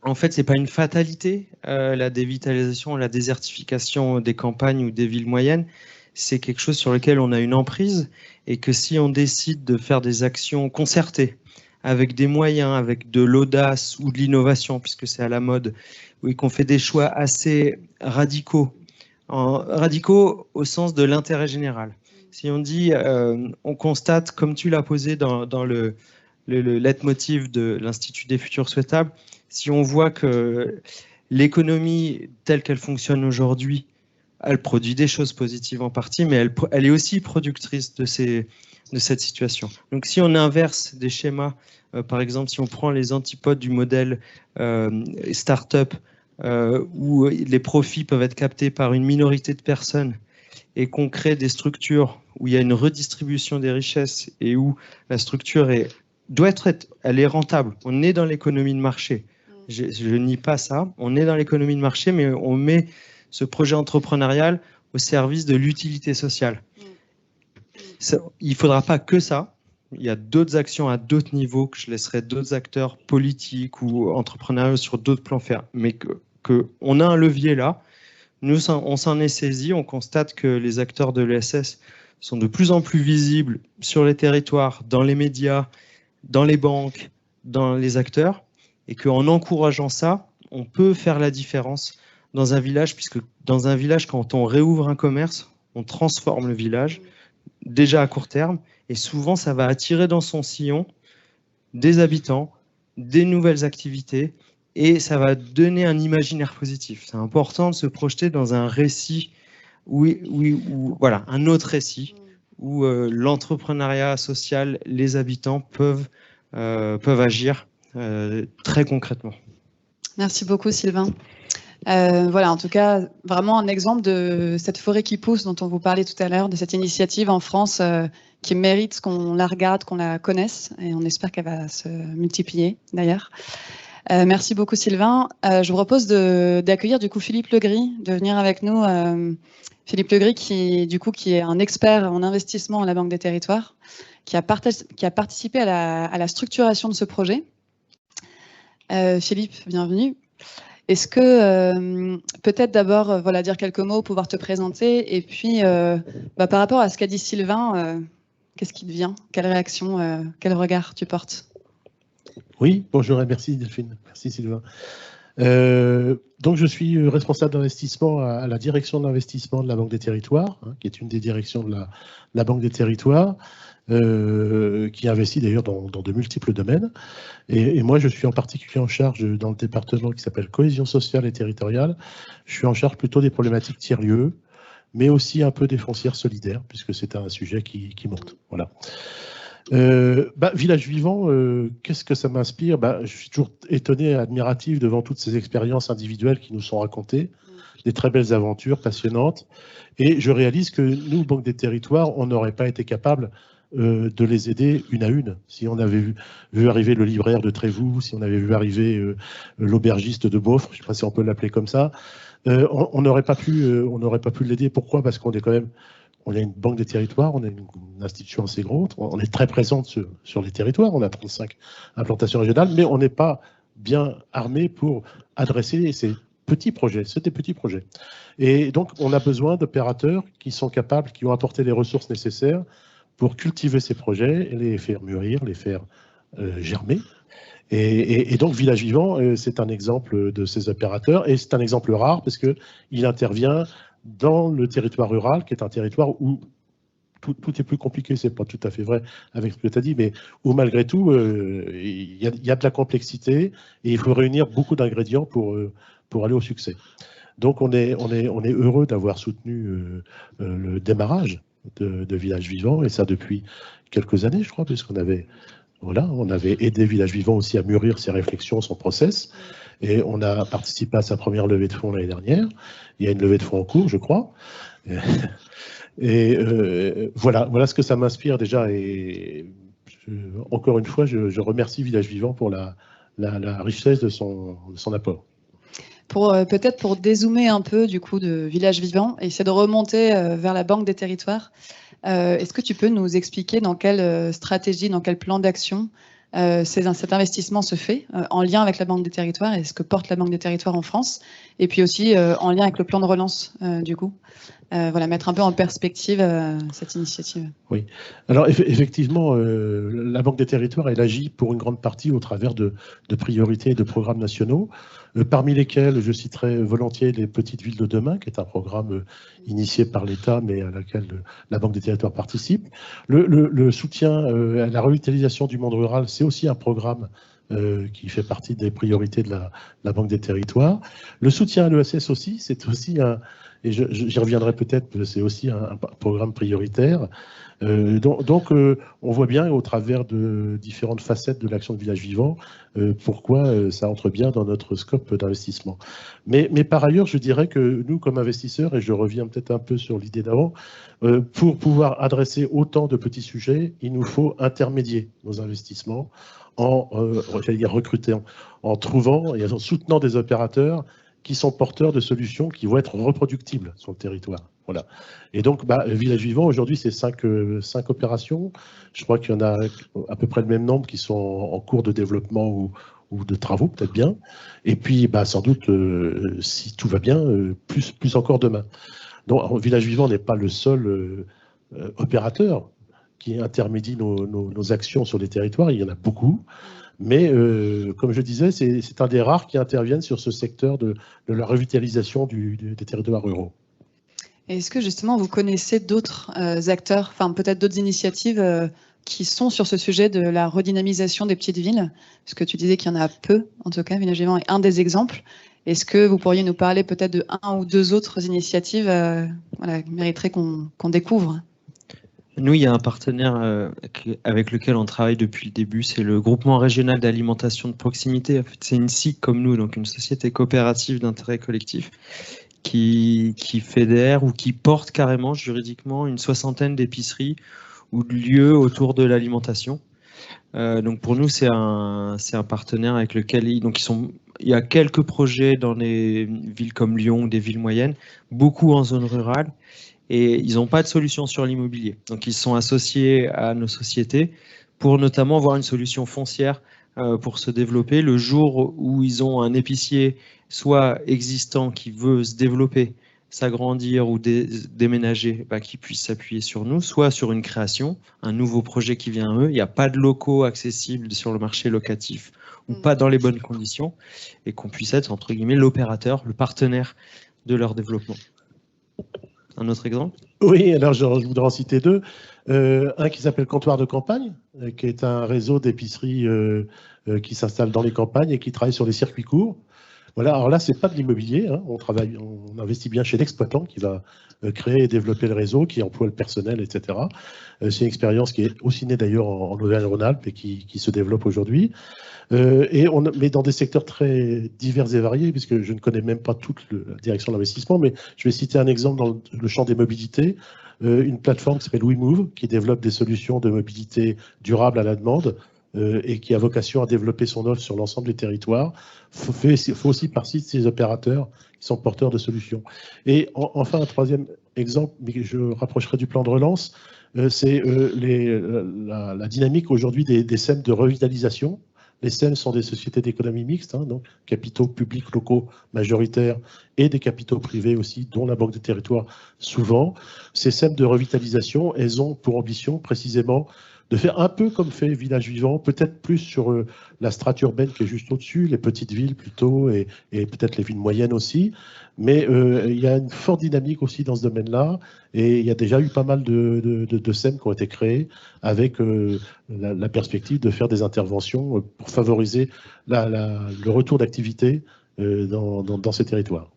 en fait, c'est pas une fatalité, la dévitalisation, la désertification des campagnes ou des villes moyennes. C'est quelque chose sur lequel on a une emprise, et que si on décide de faire des actions concertées, avec des moyens, avec de l'audace ou de l'innovation, puisque c'est à la mode, oui, qu'on fait des choix assez radicaux, radicaux au sens de l'intérêt général. Si on dit, on constate, comme tu l'as posé dans le leitmotiv de l'Institut des futurs souhaitables, si on voit que l'économie telle qu'elle fonctionne aujourd'hui, elle produit des choses positives en partie, mais elle est aussi productrice de cette situation. Donc si on inverse des schémas, par exemple si on prend les antipodes du modèle start-up, où les profits peuvent être captés par une minorité de personnes, et qu'on crée des structures où il y a une redistribution des richesses et où la structure elle est rentable. On est dans l'économie de marché. Je nie pas ça. On est dans l'économie de marché, mais on met ce projet entrepreneurial au service de l'utilité sociale. Il ne faudra pas que ça. Il y a d'autres actions à d'autres niveaux que je laisserai d'autres acteurs politiques ou entrepreneuriaux sur d'autres plans faire. Mais qu'on a un levier là. Nous, on s'en est saisi. On constate que les acteurs de l'ESS sont de plus en plus visibles sur les territoires, dans les médias, dans les banques, dans les acteurs, et qu'en encourageant ça, on peut faire la différence dans un village, puisque dans un village, quand on réouvre un commerce, on transforme le village, déjà à court terme, et souvent ça va attirer dans son sillon des habitants, des nouvelles activités, et ça va donner un imaginaire positif. C'est important de se projeter dans un récit, voilà, un autre récit, où l'entrepreneuriat social, les habitants peuvent agir très concrètement. Merci beaucoup Sylvain. Voilà, en tout cas, vraiment un exemple de cette forêt qui pousse dont on vous parlait tout à l'heure, de cette initiative en France qui mérite qu'on la regarde, qu'on la connaisse, et on espère qu'elle va se multiplier d'ailleurs. Merci beaucoup Sylvain. Je vous propose d'accueillir du coup Philippe Legris, de venir avec nous. Philippe Legris qui est un expert en investissement à la Banque des Territoires, qui a participé à la structuration de ce projet. Philippe, bienvenue. Est-ce que peut-être d'abord dire quelques mots, pouvoir te présenter, et puis par rapport à ce qu'a dit Sylvain, qu'est-ce qui te vient? Quelle réaction, quel regard tu portes? Oui, bonjour et merci Delphine, merci Sylvain. Donc je suis responsable d'investissement à la direction de l'investissement de la Banque des Territoires, qui est une des directions de la Banque des Territoires, qui investit d'ailleurs dans de multiples domaines. Et moi, je suis en particulier en charge dans le département qui s'appelle Cohésion sociale et territoriale. Je suis en charge plutôt des problématiques tiers-lieux, mais aussi un peu des foncières solidaires, puisque c'est un sujet qui monte. Voilà. Village vivant, qu'est-ce que ça m'inspire? Je suis toujours étonné et admiratif devant toutes ces expériences individuelles qui nous sont racontées, des très belles aventures passionnantes. Et je réalise que nous, Banque des Territoires, on n'aurait pas été capable de les aider une à une. Si on avait vu arriver le libraire de Trévoux, si on avait vu arriver l'aubergiste de Beaufre, je ne sais pas si on peut l'appeler comme ça, on n'aurait pas pu l'aider. Pourquoi? Parce qu'on est quand même, on a une banque des territoires, on a une institution assez grosse, on est très présente sur les territoires, on a 35 implantations régionales, mais on n'est pas bien armé pour adresser ces petits projets. C'est des petits projets. Et donc, on a besoin d'opérateurs qui sont capables, qui ont apporté les ressources nécessaires pour cultiver ces projets, les faire mûrir, les faire germer. Et donc, Village Vivant, c'est un exemple de ces opérateurs, et c'est un exemple rare parce qu'il intervient dans le territoire rural, qui est un territoire où tout est plus compliqué, c'est pas tout à fait vrai avec ce que tu as dit, mais où malgré tout, il y a de la complexité, et il faut réunir beaucoup d'ingrédients pour aller au succès. Donc, on est heureux d'avoir soutenu le démarrage de Village Vivant, et ça depuis quelques années, je crois, puisqu'on avait... Voilà, on avait aidé Village Vivant aussi à mûrir ses réflexions, son process, et on a participé à sa première levée de fonds l'année dernière. Il y a une levée de fonds en cours, je crois. Et voilà ce que ça m'inspire déjà. Et encore une fois, je remercie Village Vivant pour la richesse de son apport. Peut-être pour dézoomer un peu du coup de Village Vivant et essayer de remonter vers la Banque des Territoires, est-ce que tu peux nous expliquer dans quelle stratégie, dans quel plan d'action cet investissement se fait en lien avec la Banque des Territoires et ce que porte la Banque des Territoires en France, et puis aussi en lien avec le plan de relance du coup. Mettre un peu en perspective cette initiative. Oui, alors effectivement, la Banque des Territoires, elle agit pour une grande partie au travers de priorités et de programmes nationaux, parmi lesquels je citerai volontiers les Petites Villes de Demain, qui est un programme initié par l'État, mais à laquelle la Banque des Territoires participe. Le soutien à la revitalisation du monde rural, c'est aussi un programme qui fait partie des priorités de la Banque des Territoires. Le soutien à l'ESS aussi, c'est aussi et j'y reviendrai peut-être, c'est aussi un programme prioritaire. Donc, on voit bien au travers de différentes facettes de l'action de Village Vivant pourquoi ça entre bien dans notre scope d'investissement. Mais par ailleurs, je dirais que nous, comme investisseurs, et je reviens peut-être un peu sur l'idée d'avant, pour pouvoir adresser autant de petits sujets, il nous faut intermédier nos investissements en recrutant, en trouvant et en soutenant des opérateurs qui sont porteurs de solutions qui vont être reproductibles sur le territoire. Voilà. Et donc, Village Vivant, aujourd'hui, c'est 5 opérations. Je crois qu'il y en a à peu près le même nombre qui sont en cours de développement ou de travaux, peut-être bien. Et puis, sans doute, si tout va bien, plus encore demain. Donc, Village Vivant n'est pas le seul opérateur qui intermédie nos actions sur les territoires. Il y en a beaucoup. Mais comme je disais, c'est un des rares qui interviennent sur ce secteur de la revitalisation des territoires ruraux. Est-ce que justement vous connaissez d'autres acteurs, enfin peut-être d'autres initiatives qui sont sur ce sujet de la redynamisation des petites villes? Parce que tu disais qu'il y en a peu, en tout cas, Village Vivant est un des exemples. Est-ce que vous pourriez nous parler peut-être de 1 ou 2 autres initiatives qui mériteraient qu'on découvre? Nous, il y a un partenaire avec lequel on travaille depuis le début, c'est le Groupement régional d'alimentation de proximité. En fait, c'est une SIC comme nous, donc une société coopérative d'intérêt collectif qui fédère ou qui porte carrément juridiquement une soixantaine d'épiceries ou de lieux autour de l'alimentation. Donc pour nous, c'est un partenaire avec lequel il y a quelques projets dans des villes comme Lyon ou des villes moyennes, beaucoup en zone rurale. Et ils n'ont pas de solution sur l'immobilier. Donc ils sont associés à nos sociétés pour notamment avoir une solution foncière pour se développer. Le jour où ils ont un épicier soit existant qui veut se développer, s'agrandir ou déménager, qui puisse s'appuyer sur nous, soit sur une création, un nouveau projet qui vient à eux. Il n'y a pas de locaux accessibles sur le marché locatif ou pas dans les bonnes conditions et qu'on puisse être, entre guillemets, l'opérateur, le partenaire de leur développement. Un autre exemple? Oui, alors je voudrais en citer deux. Un qui s'appelle Comptoir de Campagne, qui est un réseau d'épiceries qui s'installe dans les campagnes et qui travaille sur les circuits courts. Voilà, alors là, c'est pas de l'immobilier, hein. On investit bien chez l'exploitant qui va créer et développer le réseau, qui emploie le personnel, etc. C'est une expérience qui est aussi née d'ailleurs en Auvergne-Rhône-Alpes et qui se développe aujourd'hui. Mais dans des secteurs très divers et variés, puisque je ne connais même pas toute la direction de l'investissement, mais je vais citer un exemple dans le champ des mobilités, une plateforme qui s'appelle WeMove, qui développe des solutions de mobilité durable à la demande, et qui a vocation à développer son offre sur l'ensemble des territoires, faut aussi partie de ces opérateurs qui sont porteurs de solutions. Et enfin, un troisième exemple, mais que je rapprocherai du plan de relance, c'est la dynamique aujourd'hui des SEM de revitalisation. Les SEM sont des sociétés d'économie mixte, hein, donc capitaux publics locaux majoritaires et des capitaux privés aussi, dont la Banque des Territoires souvent. Ces SEM de revitalisation, elles ont pour ambition précisément de faire un peu comme fait Village Vivant, peut-être plus sur la strate urbaine qui est juste au-dessus, les petites villes plutôt, et peut-être les villes moyennes aussi. Mais il y a une forte dynamique aussi dans ce domaine-là, et il y a déjà eu pas mal de SEM qui ont été créés avec la perspective de faire des interventions pour favoriser le retour d'activité dans ces territoires.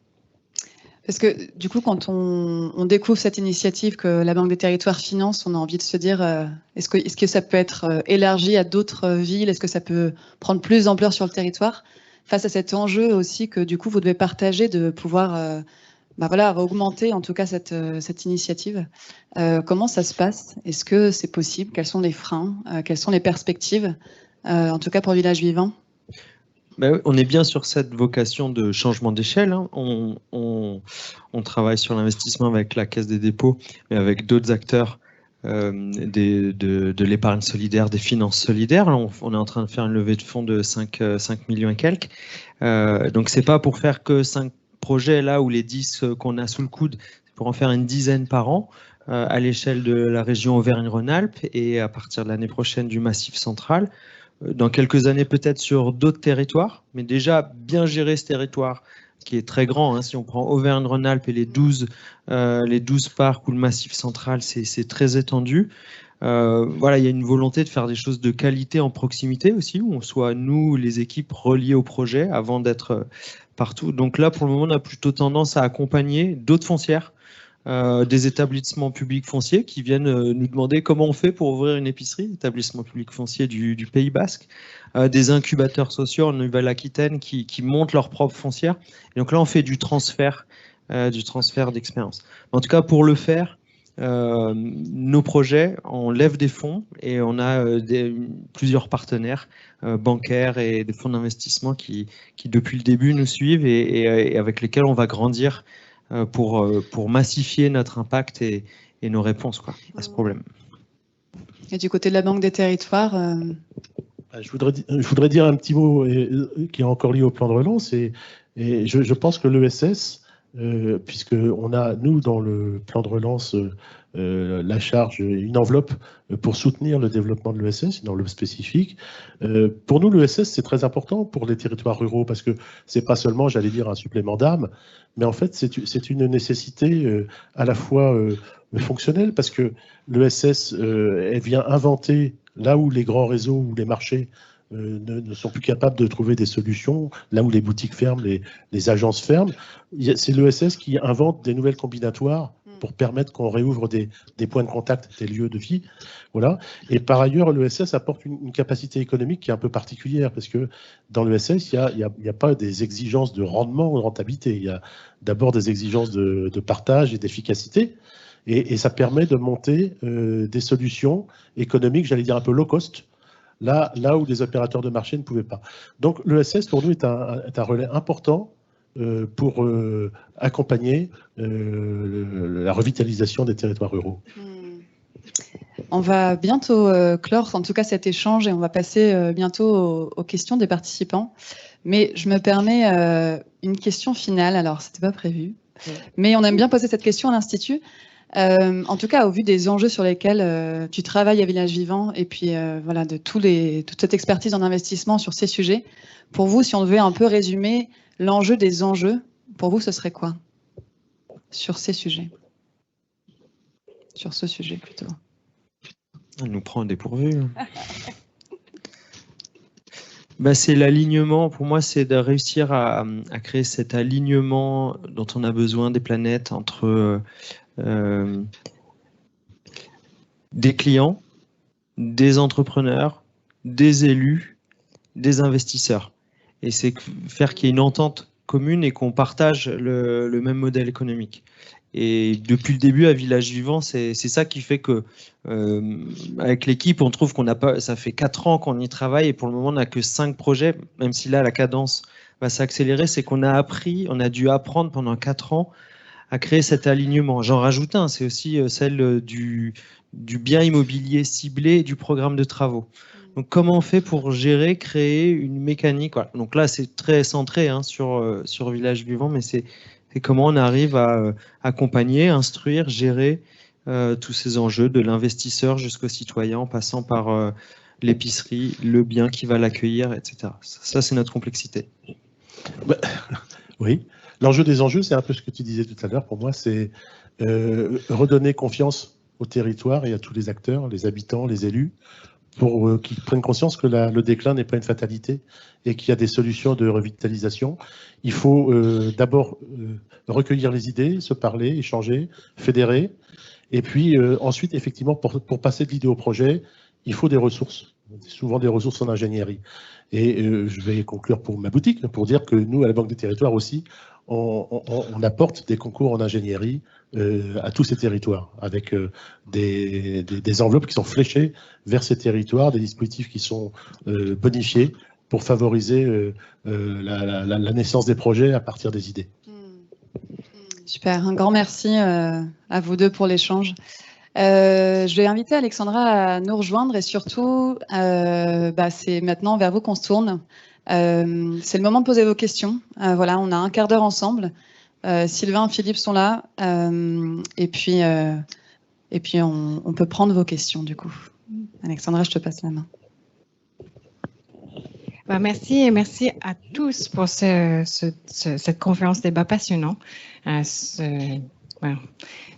Parce que du coup, quand on découvre cette initiative que la Banque des Territoires finance, on a envie de se dire, est-ce que ça peut être élargi à d'autres villes? Est-ce que ça peut prendre plus d'ampleur sur le territoire? Face à cet enjeu aussi que du coup, vous devez partager de pouvoir augmenter en tout cas cette initiative. Comment ça se passe? Est-ce que c'est possible? Quels sont les freins? Quelles sont les perspectives? En tout cas pour Village Vivant. On est bien sur cette vocation de changement d'échelle, hein. On travaille sur l'investissement avec la Caisse des dépôts, mais avec d'autres acteurs de l'épargne solidaire, des finances solidaires. Là, on est en train de faire une levée de fonds de 5 millions et quelques. Donc, c'est pas pour faire que 5 projets là où les 10 qu'on a sous le coude, c'est pour en faire une dizaine par an à l'échelle de la région Auvergne-Rhône-Alpes et à partir de l'année prochaine du Massif central. Dans quelques années peut-être sur d'autres territoires, mais déjà bien gérer ce territoire qui est très grand, hein. Si on prend Auvergne-Rhône-Alpes et les 12 parcs ou le Massif central, c'est très étendu. Voilà, il y a une volonté de faire des choses de qualité en proximité aussi, où on soit nous, les équipes, reliées au projet avant d'être partout. Donc là, pour le moment, on a plutôt tendance à accompagner d'autres foncières, des établissements publics fonciers qui viennent nous demander comment on fait pour ouvrir une épicerie, établissement public foncier du Pays Basque, des incubateurs sociaux en Nouvelle-Aquitaine qui montent leur propre foncière. Et donc là, on fait du transfert d'expérience. En tout cas, pour le faire, nos projets, on lève des fonds et on a plusieurs partenaires bancaires et des fonds d'investissement qui depuis le début nous suivent et avec lesquels on va grandir pour massifier notre impact et nos réponses à ce problème. Et du côté de la Banque des Territoires je voudrais dire un petit mot qui est encore lié au plan de relance. Et je pense que l'ESS, puisqu'on a, nous, dans le plan de relance, la charge, une enveloppe pour soutenir le développement de l'ESS, une enveloppe spécifique. Pour nous, l'ESS, c'est très important pour les territoires ruraux parce que c'est pas seulement, j'allais dire, un supplément d'âme, mais en fait, c'est une nécessité à la fois fonctionnelle parce que l'ESS, elle vient inventer là où les grands réseaux ou les marchés ne sont plus capables de trouver des solutions, là où les boutiques ferment, les agences ferment. C'est l'ESS qui invente des nouvelles combinatoires pour permettre qu'on réouvre des points de contact, des lieux de vie. Voilà. Et par ailleurs, l'ESS apporte une capacité économique qui est un peu particulière, parce que dans l'ESS, il n'y a pas des exigences de rendement ou de rentabilité. Il y a d'abord des exigences de partage et d'efficacité. Et ça permet de monter des solutions économiques, j'allais dire un peu low cost, là où les opérateurs de marché ne pouvaient pas. Donc l'ESS, pour nous, est un relais important pour accompagner la revitalisation des territoires ruraux. On va bientôt clore, en tout cas, cet échange, et on va passer bientôt aux questions des participants. Mais je me permets une question finale. Alors, c'était pas prévu, mais on aime bien poser cette question à l'Institut. En tout cas, au vu des enjeux sur lesquels tu travailles à Village Vivant, et puis voilà, de toute cette expertise en investissement sur ces sujets, pour vous, si on devait un peu résumer l'enjeu des enjeux, pour vous, ce serait quoi sur ces sujets? Sur ce sujet, plutôt. Elle nous prend au dépourvu. C'est l'alignement. Pour moi, c'est de réussir à créer cet alignement dont on a besoin des planètes entre des clients, des entrepreneurs, des élus, des investisseurs. Et c'est faire qu'il y ait une entente commune et qu'on partage le même modèle économique. Et depuis le début à Village Vivant, c'est ça qui fait que avec l'équipe, on trouve qu'on n'a pas, ça fait 4 ans qu'on y travaille et pour le moment on n'a que 5 projets, même si là la cadence va s'accélérer, c'est qu'on a appris, on a dû apprendre pendant 4 ans à créer cet alignement. J'en rajoute un, c'est aussi celle du bien immobilier ciblé et du programme de travaux. Donc comment on fait pour gérer, créer une mécanique, voilà. Donc là c'est très centré sur Village Vivant, mais c'est comment on arrive à accompagner, instruire, gérer tous ces enjeux, de l'investisseur jusqu'au citoyen, en passant par l'épicerie, le bien qui va l'accueillir, etc. Ça, c'est notre complexité. Oui, l'enjeu des enjeux, c'est un peu ce que tu disais tout à l'heure. Pour moi, c'est redonner confiance au territoire et à tous les acteurs, les habitants, les élus, pour qu'ils prennent conscience que le déclin n'est pas une fatalité et qu'il y a des solutions de revitalisation. Il faut d'abord recueillir les idées, se parler, échanger, fédérer. Et puis ensuite, effectivement, pour passer de l'idée au projet, il faut des ressources, souvent des ressources en ingénierie. Et je vais conclure pour ma boutique, pour dire que nous, à la Banque des Territoires aussi, on apporte des concours en ingénierie à tous ces territoires, avec des enveloppes qui sont fléchées vers ces territoires, des dispositifs qui sont bonifiés pour favoriser la naissance des projets à partir des idées. Super, un grand merci à vous deux pour l'échange. Je vais inviter Alexandra à nous rejoindre et surtout, c'est maintenant vers vous qu'on se tourne. C'est le moment de poser vos questions. Voilà, on a un quart d'heure ensemble. Sylvain et Philippe sont là. Et puis on peut prendre vos questions du coup. Alexandra, je te passe la main. Merci et merci à tous pour cette conférence débat passionnant.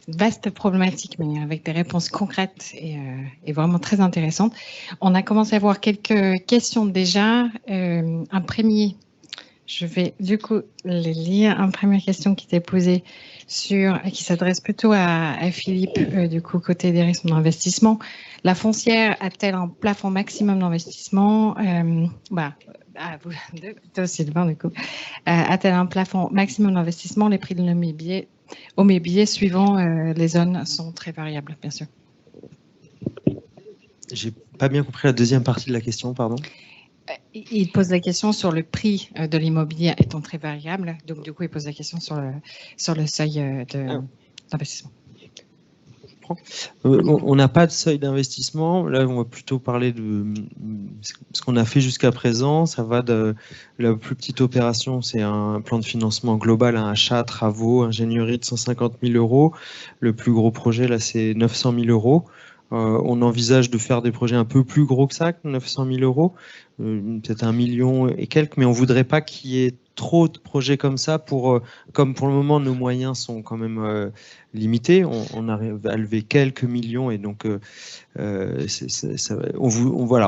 Vaste problématique, mais avec des réponses concrètes et vraiment très intéressantes. On a commencé à avoir quelques questions déjà. Je vais du coup les lire. Une première question qui était posée qui s'adresse plutôt à Philippe, du coup, côté des risques d'investissement. La foncière a-t-elle un plafond maximum d'investissement plutôt Sylvain, du coup. A-t-elle un plafond maximum d'investissement? Les prix de l'immobilier suivant les zones sont très variables, bien sûr. J'ai pas bien compris la deuxième partie de la question, pardon. Il pose la question sur le prix de l'immobilier étant très variable. Donc, du coup, il pose la question sur le seuil d'investissement. On n'a pas de seuil d'investissement. Là, on va plutôt parler de ce qu'on a fait jusqu'à présent. Ça va de la plus petite opération, c'est un plan de financement global, un achat, travaux, ingénierie de 150 000 €. Le plus gros projet, là, c'est 900 000 €. On envisage de faire des projets un peu plus gros que ça, 900 000 €, peut-être 1 million et quelques, mais on ne voudrait pas qu'il y ait trop de projets comme ça comme pour le moment nos moyens sont quand même limités, on arrive à lever quelques millions et donc on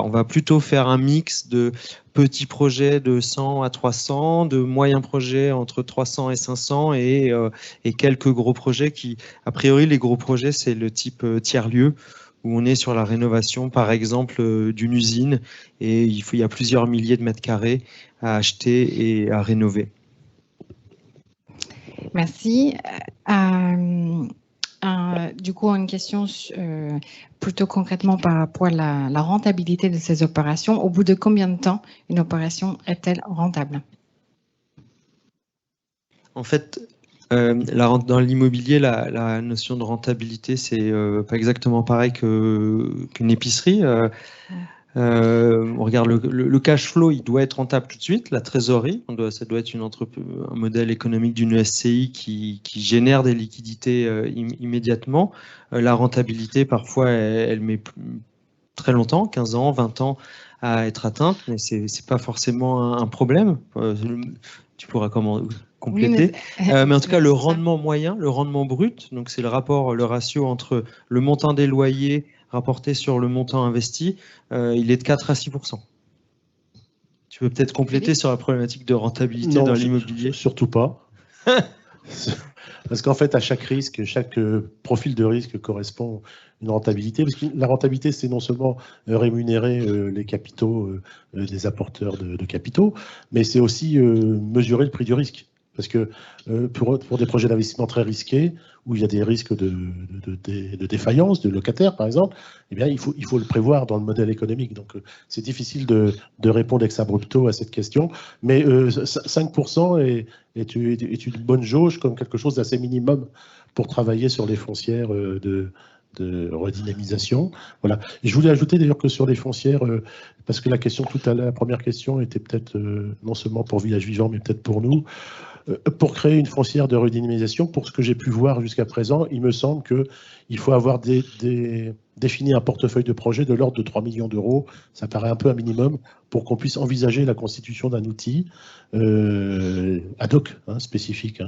va plutôt faire un mix de petits projets de 100 à 300, de moyens projets entre 300 et 500 et quelques gros projets qui, a priori, les gros projets, c'est le type tiers-lieu où on est sur la rénovation, par exemple, d'une usine et il y a plusieurs milliers de mètres carrés à acheter et à rénover. Merci. Du coup, une question plutôt concrètement par rapport à la rentabilité de ces opérations. Au bout de combien de temps une opération est-elle rentable? En fait, dans l'immobilier, la notion de rentabilité, c'est pas exactement pareil qu'une épicerie. On regarde le cash flow, il doit être rentable tout de suite. La trésorerie, ça doit être un modèle économique d'une SCI qui génère des liquidités immédiatement. La rentabilité, parfois, elle met très longtemps, 15 ans, 20 ans à être atteinte, mais c'est pas forcément un problème. Tu pourras compléter. Oui, mais en tout cas, le rendement moyen, le rendement brut, donc c'est le ratio entre le montant des loyers rapporté sur le montant investi, il est de 4 à 6%. Tu peux peut-être compléter sur la problématique de rentabilité dans l'immobilier? Surtout pas. Parce qu'en fait, à chaque risque, chaque profil de risque correspond une rentabilité. Parce que la rentabilité, c'est non seulement rémunérer les capitaux des apporteurs de capitaux, mais c'est aussi mesurer le prix du risque. Parce que pour des projets d'investissement très risqués, où il y a des risques de défaillance, de locataires par exemple, eh bien, il faut le prévoir dans le modèle économique. Donc c'est difficile de répondre ex abrupto à cette question. Mais 5% est une bonne jauge comme quelque chose d'assez minimum pour travailler sur les foncières de redynamisation. Voilà. Et je voulais ajouter d'ailleurs que sur les foncières, parce que la question tout à l'heure, la première question était peut-être non seulement pour Village Vivant, mais peut-être pour nous. Pour créer une foncière de redynamisation, pour ce que j'ai pu voir jusqu'à présent, il me semble qu'il faut avoir défini un portefeuille de projet de l'ordre de 3 millions d'euros. Ça paraît un peu un minimum pour qu'on puisse envisager la constitution d'un outil ad hoc, spécifique.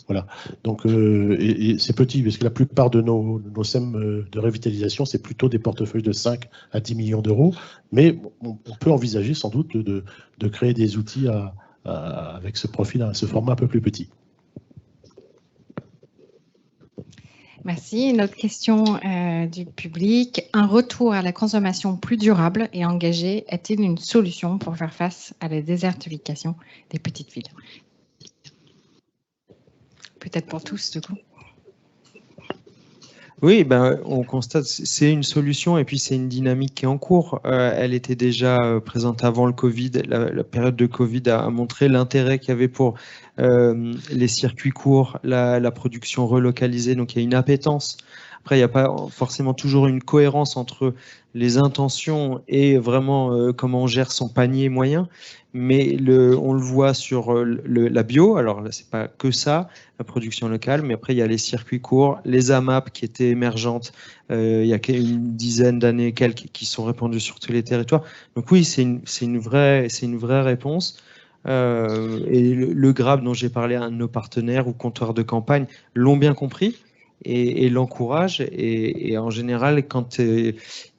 Voilà. Donc, et c'est petit, parce que la plupart de nos SEM de revitalisation, c'est plutôt des portefeuilles de 5 à 10 millions d'euros. Mais on peut envisager sans doute de créer des outils avec ce profil, ce format un peu plus petit. Merci. Une autre question du public. Un retour à la consommation plus durable et engagée est-il une solution pour faire face à la désertification des petites villes? Peut-être pour tous, du coup. Oui, on constate c'est une solution et puis c'est une dynamique qui est en cours. Elle était déjà présente avant le Covid. La période de Covid a montré l'intérêt qu'il y avait pour les circuits courts, la production relocalisée. Donc il y a une appétence. Après, il n'y a pas forcément toujours une cohérence entre les intentions et vraiment comment on gère son panier moyen. Mais on le voit sur la bio. Alors là, c'est pas que ça, la production locale, mais après il y a les circuits courts, les AMAP qui étaient émergentes il y a une dizaine d'années, quelques qui sont répandues sur tous les territoires. Donc oui, c'est une vraie réponse. Et le GRAB dont j'ai parlé, un de nos partenaires ou comptoirs de campagne l'ont bien compris et l'encouragent. Et en général, quand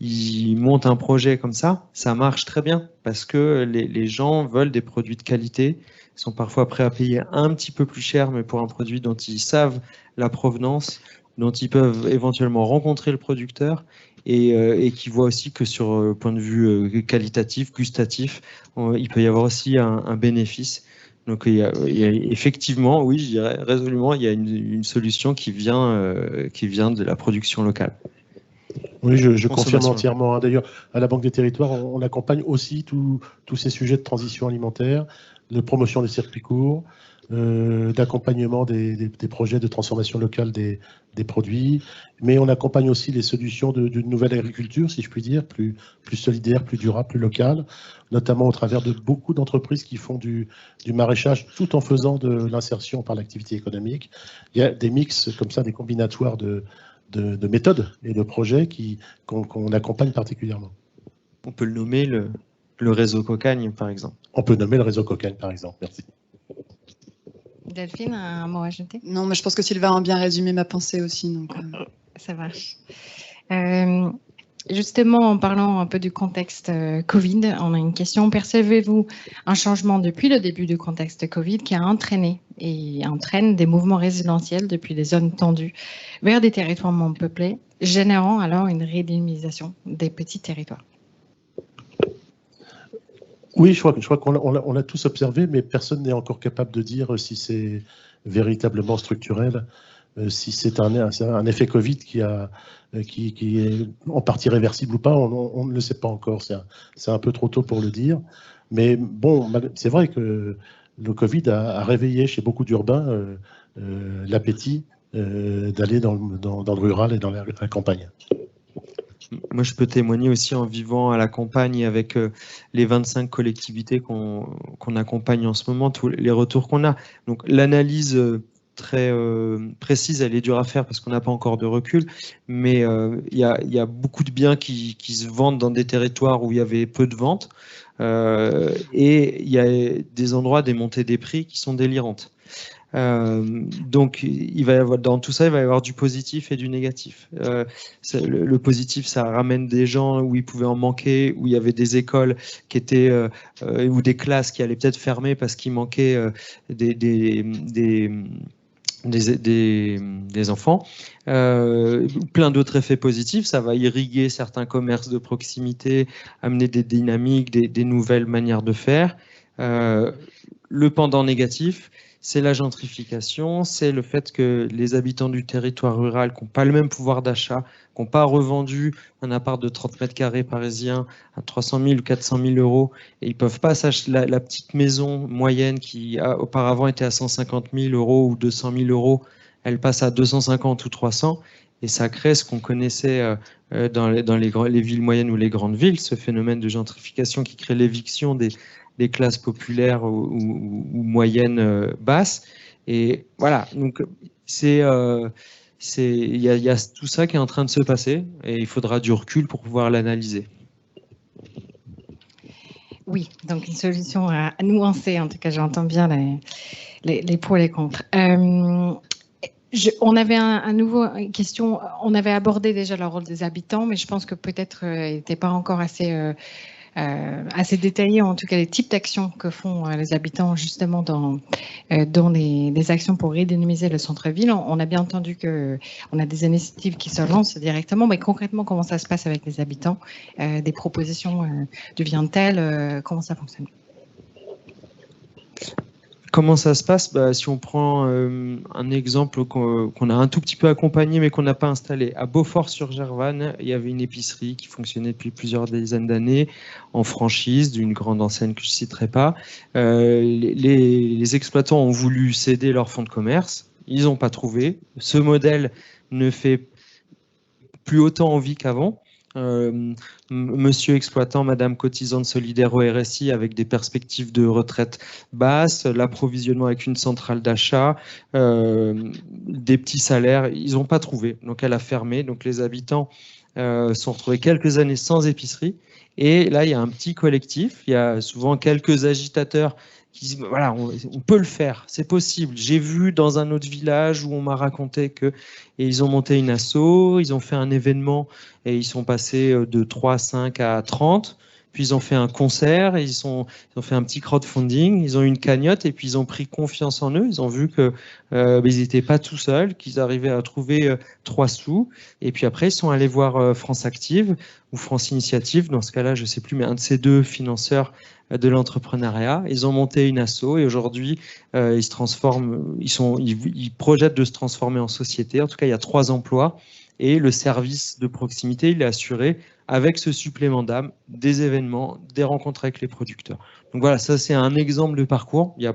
ils montent un projet comme ça marche très bien parce que les gens veulent des produits de qualité. Ils sont parfois prêts à payer un petit peu plus cher, mais pour un produit dont ils savent la provenance, dont ils peuvent éventuellement rencontrer le producteur et qui voient aussi que sur le point de vue qualitatif, gustatif, il peut y avoir aussi un bénéfice. Donc il y a effectivement, oui, je dirais résolument, il y a une solution qui vient de la production locale. Oui, je confirme entièrement. D'ailleurs, à la Banque des Territoires, on accompagne aussi tous ces sujets de transition alimentaire, de promotion des circuits courts, d'accompagnement des projets de transformation locale des produits, mais on accompagne aussi les solutions d'une nouvelle agriculture, si je puis dire, plus solidaire, plus durable, plus locale, notamment au travers de beaucoup d'entreprises qui font du maraîchage tout en faisant de l'insertion par l'activité économique. Il y a des mix comme ça, des combinatoires de méthodes et de projets qu'on accompagne particulièrement. On peut le nommer le réseau Cocagne, par exemple. On peut nommer le réseau Cocagne, par exemple. Merci. Delphine, un mot à ajouter? Non, mais je pense que Sylvain a bien résumé ma pensée aussi. Donc, Ça marche. Justement, en parlant un peu du contexte Covid, on a une question. Percevez-vous un changement depuis le début du contexte Covid qui a entraîné et entraîne des mouvements résidentiels depuis des zones tendues vers des territoires moins peuplés, générant alors une redynamisation des petits territoires? Oui, je crois qu'on l'a tous observé, mais personne n'est encore capable de dire si c'est véritablement structurel, si c'est un effet Covid qui est en partie réversible ou pas, on ne le sait pas encore. C'est un peu trop tôt pour le dire. Mais bon, c'est vrai que le Covid a réveillé chez beaucoup d'urbains l'appétit d'aller dans le rural et dans la campagne. Moi, je peux témoigner aussi en vivant à la campagne avec les 25 collectivités qu'on accompagne en ce moment, tous les retours qu'on a. Donc, l'analyse très précise, elle est dure à faire parce qu'on n'a pas encore de recul, mais il y a beaucoup de biens qui se vendent dans des territoires où il y avait peu de ventes, et il y a des endroits, des montées des prix qui sont délirantes. Donc, il va y avoir, dans tout ça, il va y avoir du positif et du négatif. Le positif, ça ramène des gens où il pouvait en manquer, où il y avait des écoles qui étaient ou des classes qui allaient peut-être fermer parce qu'il manquait des enfants. Plein d'autres effets positifs, ça va irriguer certains commerces de proximité, amener des dynamiques, des nouvelles manières de faire. Le pendant négatif, c'est la gentrification, c'est le fait que les habitants du territoire rural qui n'ont pas le même pouvoir d'achat, qui n'ont pas revendu un appart de 30 mètres carrés parisien à 300 000 ou 400 000 euros, et ils ne peuvent pas s'acheter la petite maison moyenne qui auparavant était à 150 000 euros ou 200 000 euros, elle passe à 250 ou 300, et ça crée ce qu'on connaissait dans les villes moyennes ou les grandes villes, ce phénomène de gentrification qui crée l'éviction des classes populaires ou moyennes basses. Et voilà, donc il y a tout ça qui est en train de se passer et il faudra du recul pour pouvoir l'analyser. Oui, donc une solution à nuancer, en tout cas j'entends bien les pour et les contre. On avait une nouvelle question, on avait abordé déjà le rôle des habitants, mais je pense que peut-être il n'était pas encore assez détaillé, en tout cas les types d'actions que font les habitants justement dans les actions pour redynamiser le centre-ville. On a bien entendu qu'on a des initiatives qui se lancent directement, mais concrètement, comment ça se passe avec les habitants? Des propositions deviennent-elles? Comment ça fonctionne? Comment ça se passe? Si on prend un exemple qu'on a un tout petit peu accompagné mais qu'on n'a pas installé. À Beaufort-sur-Gervanne, il y avait une épicerie qui fonctionnait depuis plusieurs dizaines d'années en franchise d'une grande enseigne que je ne citerai pas. Les exploitants ont voulu céder leur fonds de commerce. Ils n'ont pas trouvé. Ce modèle ne fait plus autant envie qu'avant. Monsieur exploitant, madame cotisante solidaire au RSI avec des perspectives de retraite basses, l'approvisionnement avec une centrale d'achat, des petits salaires, ils n'ont pas trouvé. Donc elle a fermé. Donc les habitants sont retrouvés quelques années sans épicerie. Et là, il y a un petit collectif, il y a souvent quelques agitateurs qui disent voilà, on peut le faire, c'est possible. J'ai vu dans un autre village où on m'a raconté que. Et ils ont monté une asso, ils ont fait un événement et ils sont passés de 3, 5 à 30. Puis ils ont fait un concert, et ils ont fait un petit crowdfunding, ils ont eu une cagnotte et puis ils ont pris confiance en eux. Ils ont vu qu'ils n'étaient pas tout seuls, qu'ils arrivaient à trouver 3 sous. Et puis après, ils sont allés voir France Active ou France Initiative, dans ce cas-là, je ne sais plus, mais un de ces deux financeurs de l'entrepreneuriat. Ils ont monté une asso et aujourd'hui, ils se transforment, ils projettent de se transformer en société. En tout cas, il y a 3 emplois et le service de proximité, il est assuré avec ce supplément d'âme, des événements, des rencontres avec les producteurs. Donc voilà, ça c'est un exemple de parcours. Il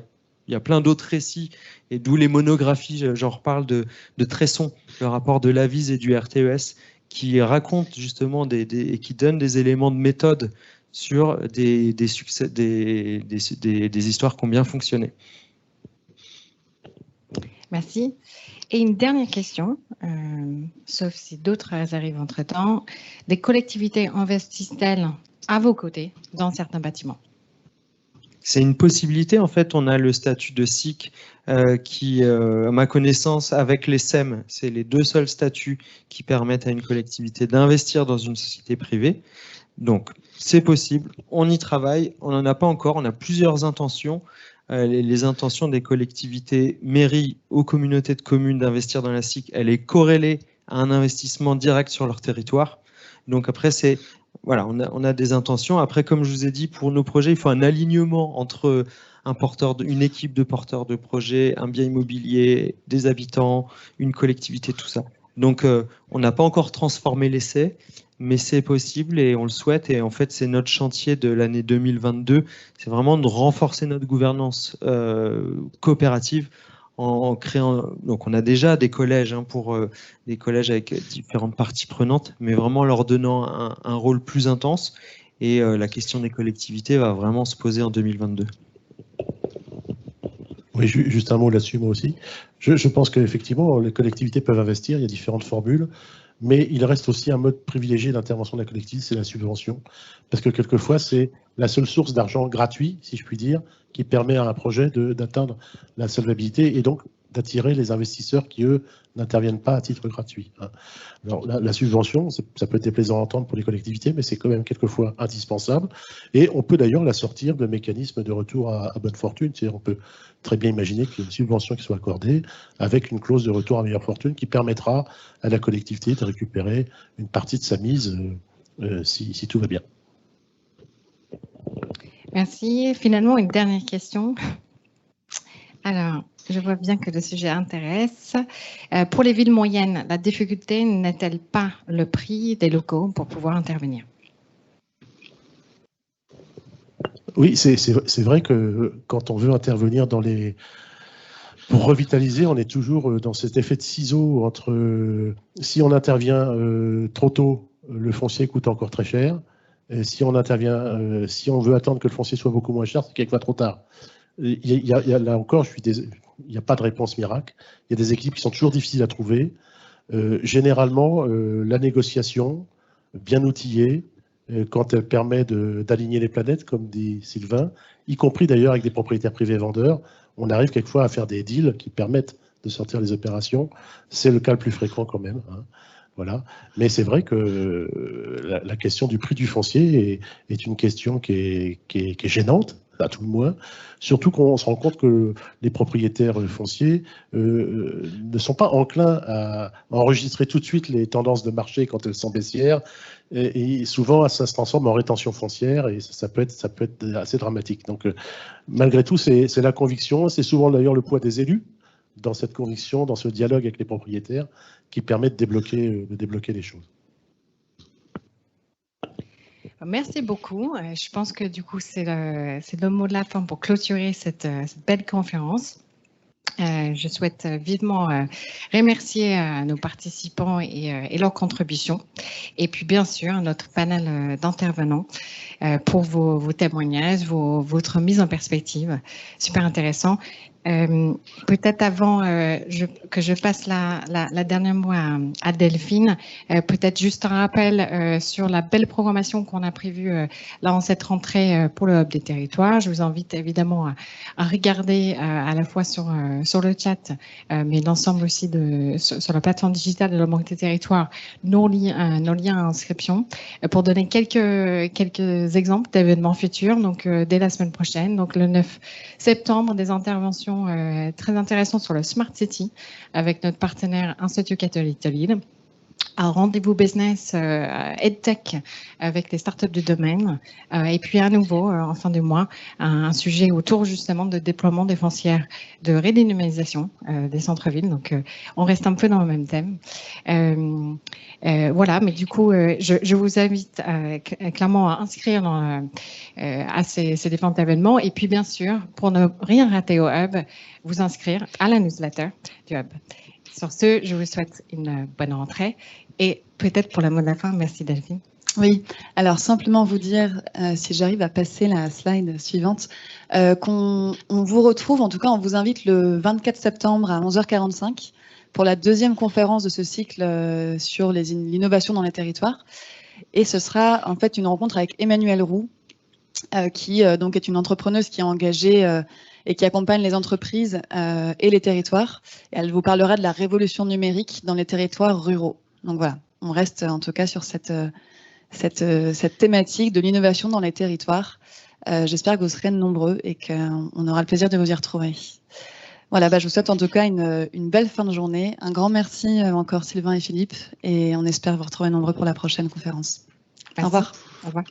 y a plein d'autres récits, et d'où les monographies, j'en reparle de Tresson, le rapport de l'Avise et du RTES, qui raconte justement et qui donne des éléments de méthode sur des succès, des histoires qui ont bien fonctionné. Merci. Et une dernière question, sauf si d'autres arrivent entre-temps. Les collectivités investissent-elles à vos côtés dans certains bâtiments? C'est une possibilité. En fait, on a le statut de SIC qui, à ma connaissance, avec les SEM, c'est les 2 seuls statuts qui permettent à une collectivité d'investir dans une société privée. Donc, c'est possible, on y travaille, on n'en a pas encore, on a plusieurs intentions. Les intentions des collectivités, mairies ou communautés de communes d'investir dans la SIC, elle est corrélée à un investissement direct sur leur territoire. Donc après, voilà, on a des intentions. Après, comme je vous ai dit, pour nos projets, il faut un alignement entre une équipe de porteurs de projets, un bien immobilier, des habitants, une collectivité, tout ça. Donc, on n'a pas encore transformé l'essai, mais c'est possible et on le souhaite. Et en fait, c'est notre chantier de l'année 2022. C'est vraiment de renforcer notre gouvernance coopérative en créant. Donc, on a déjà des collèges des collèges avec différentes parties prenantes, mais vraiment leur donnant un rôle plus intense. Et la question des collectivités va vraiment se poser en 2022. Oui, juste un mot là-dessus, moi aussi. Je pense qu'effectivement, les collectivités peuvent investir, il y a différentes formules, mais il reste aussi un mode privilégié d'intervention de la collectivité, c'est la subvention, parce que quelquefois, c'est la seule source d'argent gratuit, si je puis dire, qui permet à un projet d'atteindre la solvabilité et donc d'attirer les investisseurs qui, eux, n'interviennent pas à titre gratuit. Alors, la subvention, ça peut être déplaisant à entendre pour les collectivités, mais c'est quand même quelquefois indispensable. Et on peut d'ailleurs la sortir de mécanismes de retour à bonne fortune. C'est-à-dire, on peut très bien imaginer qu'il y ait une subvention qui soit accordée avec une clause de retour à meilleure fortune qui permettra à la collectivité de récupérer une partie de sa mise si tout va bien. Merci. Finalement, une dernière question. Alors, je vois bien que le sujet intéresse. Pour les villes moyennes, la difficulté n'est-elle pas le prix des locaux pour pouvoir intervenir? Oui, c'est vrai que quand on veut intervenir pour revitaliser, on est toujours dans cet effet de ciseau entre si on intervient trop tôt, le foncier coûte encore très cher. Et si on intervient, si on veut attendre que le foncier soit beaucoup moins cher, c'est quelquefois trop tard. Là encore, il n'y a pas de réponse miracle. Il y a des équipes qui sont toujours difficiles à trouver. Généralement, la négociation, bien outillée, quand elle permet d'aligner les planètes, comme dit Sylvain, y compris d'ailleurs avec des propriétaires privés vendeurs, on arrive quelquefois à faire des deals qui permettent de sortir les opérations. C'est le cas le plus fréquent quand même. Voilà. Mais c'est vrai que la question du prix du foncier est une question qui est gênante, à tout le moins, surtout qu'on se rend compte que les propriétaires fonciers ne sont pas enclins à enregistrer tout de suite les tendances de marché quand elles sont baissières, et souvent ça se transforme en rétention foncière, et ça peut être assez dramatique. Donc malgré tout, c'est la conviction, c'est souvent d'ailleurs le poids des élus dans cette conviction, dans ce dialogue avec les propriétaires, qui permet de débloquer les choses. Merci beaucoup. Je pense que du coup, c'est le mot de la fin pour clôturer cette belle conférence. Je souhaite vivement remercier nos participants et leurs contributions. Et puis, bien sûr, notre panel d'intervenants pour vos témoignages, votre mise en perspective. Super intéressant. Peut-être avant que je passe la dernière mot à Delphine, peut-être juste un rappel sur la belle programmation qu'on a prévue là en cette rentrée pour le Hub des territoires. Je vous invite évidemment à regarder à la fois sur le chat, mais l'ensemble aussi sur la plateforme digitale de l'Hub des territoires, nos liens à inscription, pour donner quelques exemples d'événements futurs. Donc dès la semaine prochaine, donc le 9 septembre, des interventions très intéressant sur le Smart City avec notre partenaire Institut catholique de Lille. Un rendez-vous business EdTech avec les startups du domaine. Et puis à nouveau, en fin de mois, un sujet autour justement de déploiement des foncières, de redynamisation des centres-villes. Donc on reste un peu dans le même thème. Voilà, mais du coup, je vous invite clairement à inscrire à ces différents événements. Et puis bien sûr, pour ne rien rater au Hub, vous inscrire à la newsletter du Hub. Sur ce, je vous souhaite une bonne rentrée et peut-être pour la mot de la fin, merci Delphine. Oui, alors simplement vous dire, si j'arrive à passer la slide suivante, qu'on vous retrouve, en tout cas on vous invite le 24 septembre à 11h45 pour la deuxième conférence de ce cycle sur l'innovation dans les territoires. Et ce sera en fait une rencontre avec Emmanuel Roux, qui donc est une entrepreneuse qui est engagée et qui accompagne les entreprises et les territoires. Et elle vous parlera de la révolution numérique dans les territoires ruraux. Donc voilà, on reste en tout cas sur cette thématique de l'innovation dans les territoires. J'espère que vous serez nombreux et qu'on aura le plaisir de vous y retrouver. Voilà, je vous souhaite en tout cas une belle fin de journée. Un grand merci encore Sylvain et Philippe, et on espère vous retrouver nombreux pour la prochaine conférence. Merci. Au revoir. Au revoir.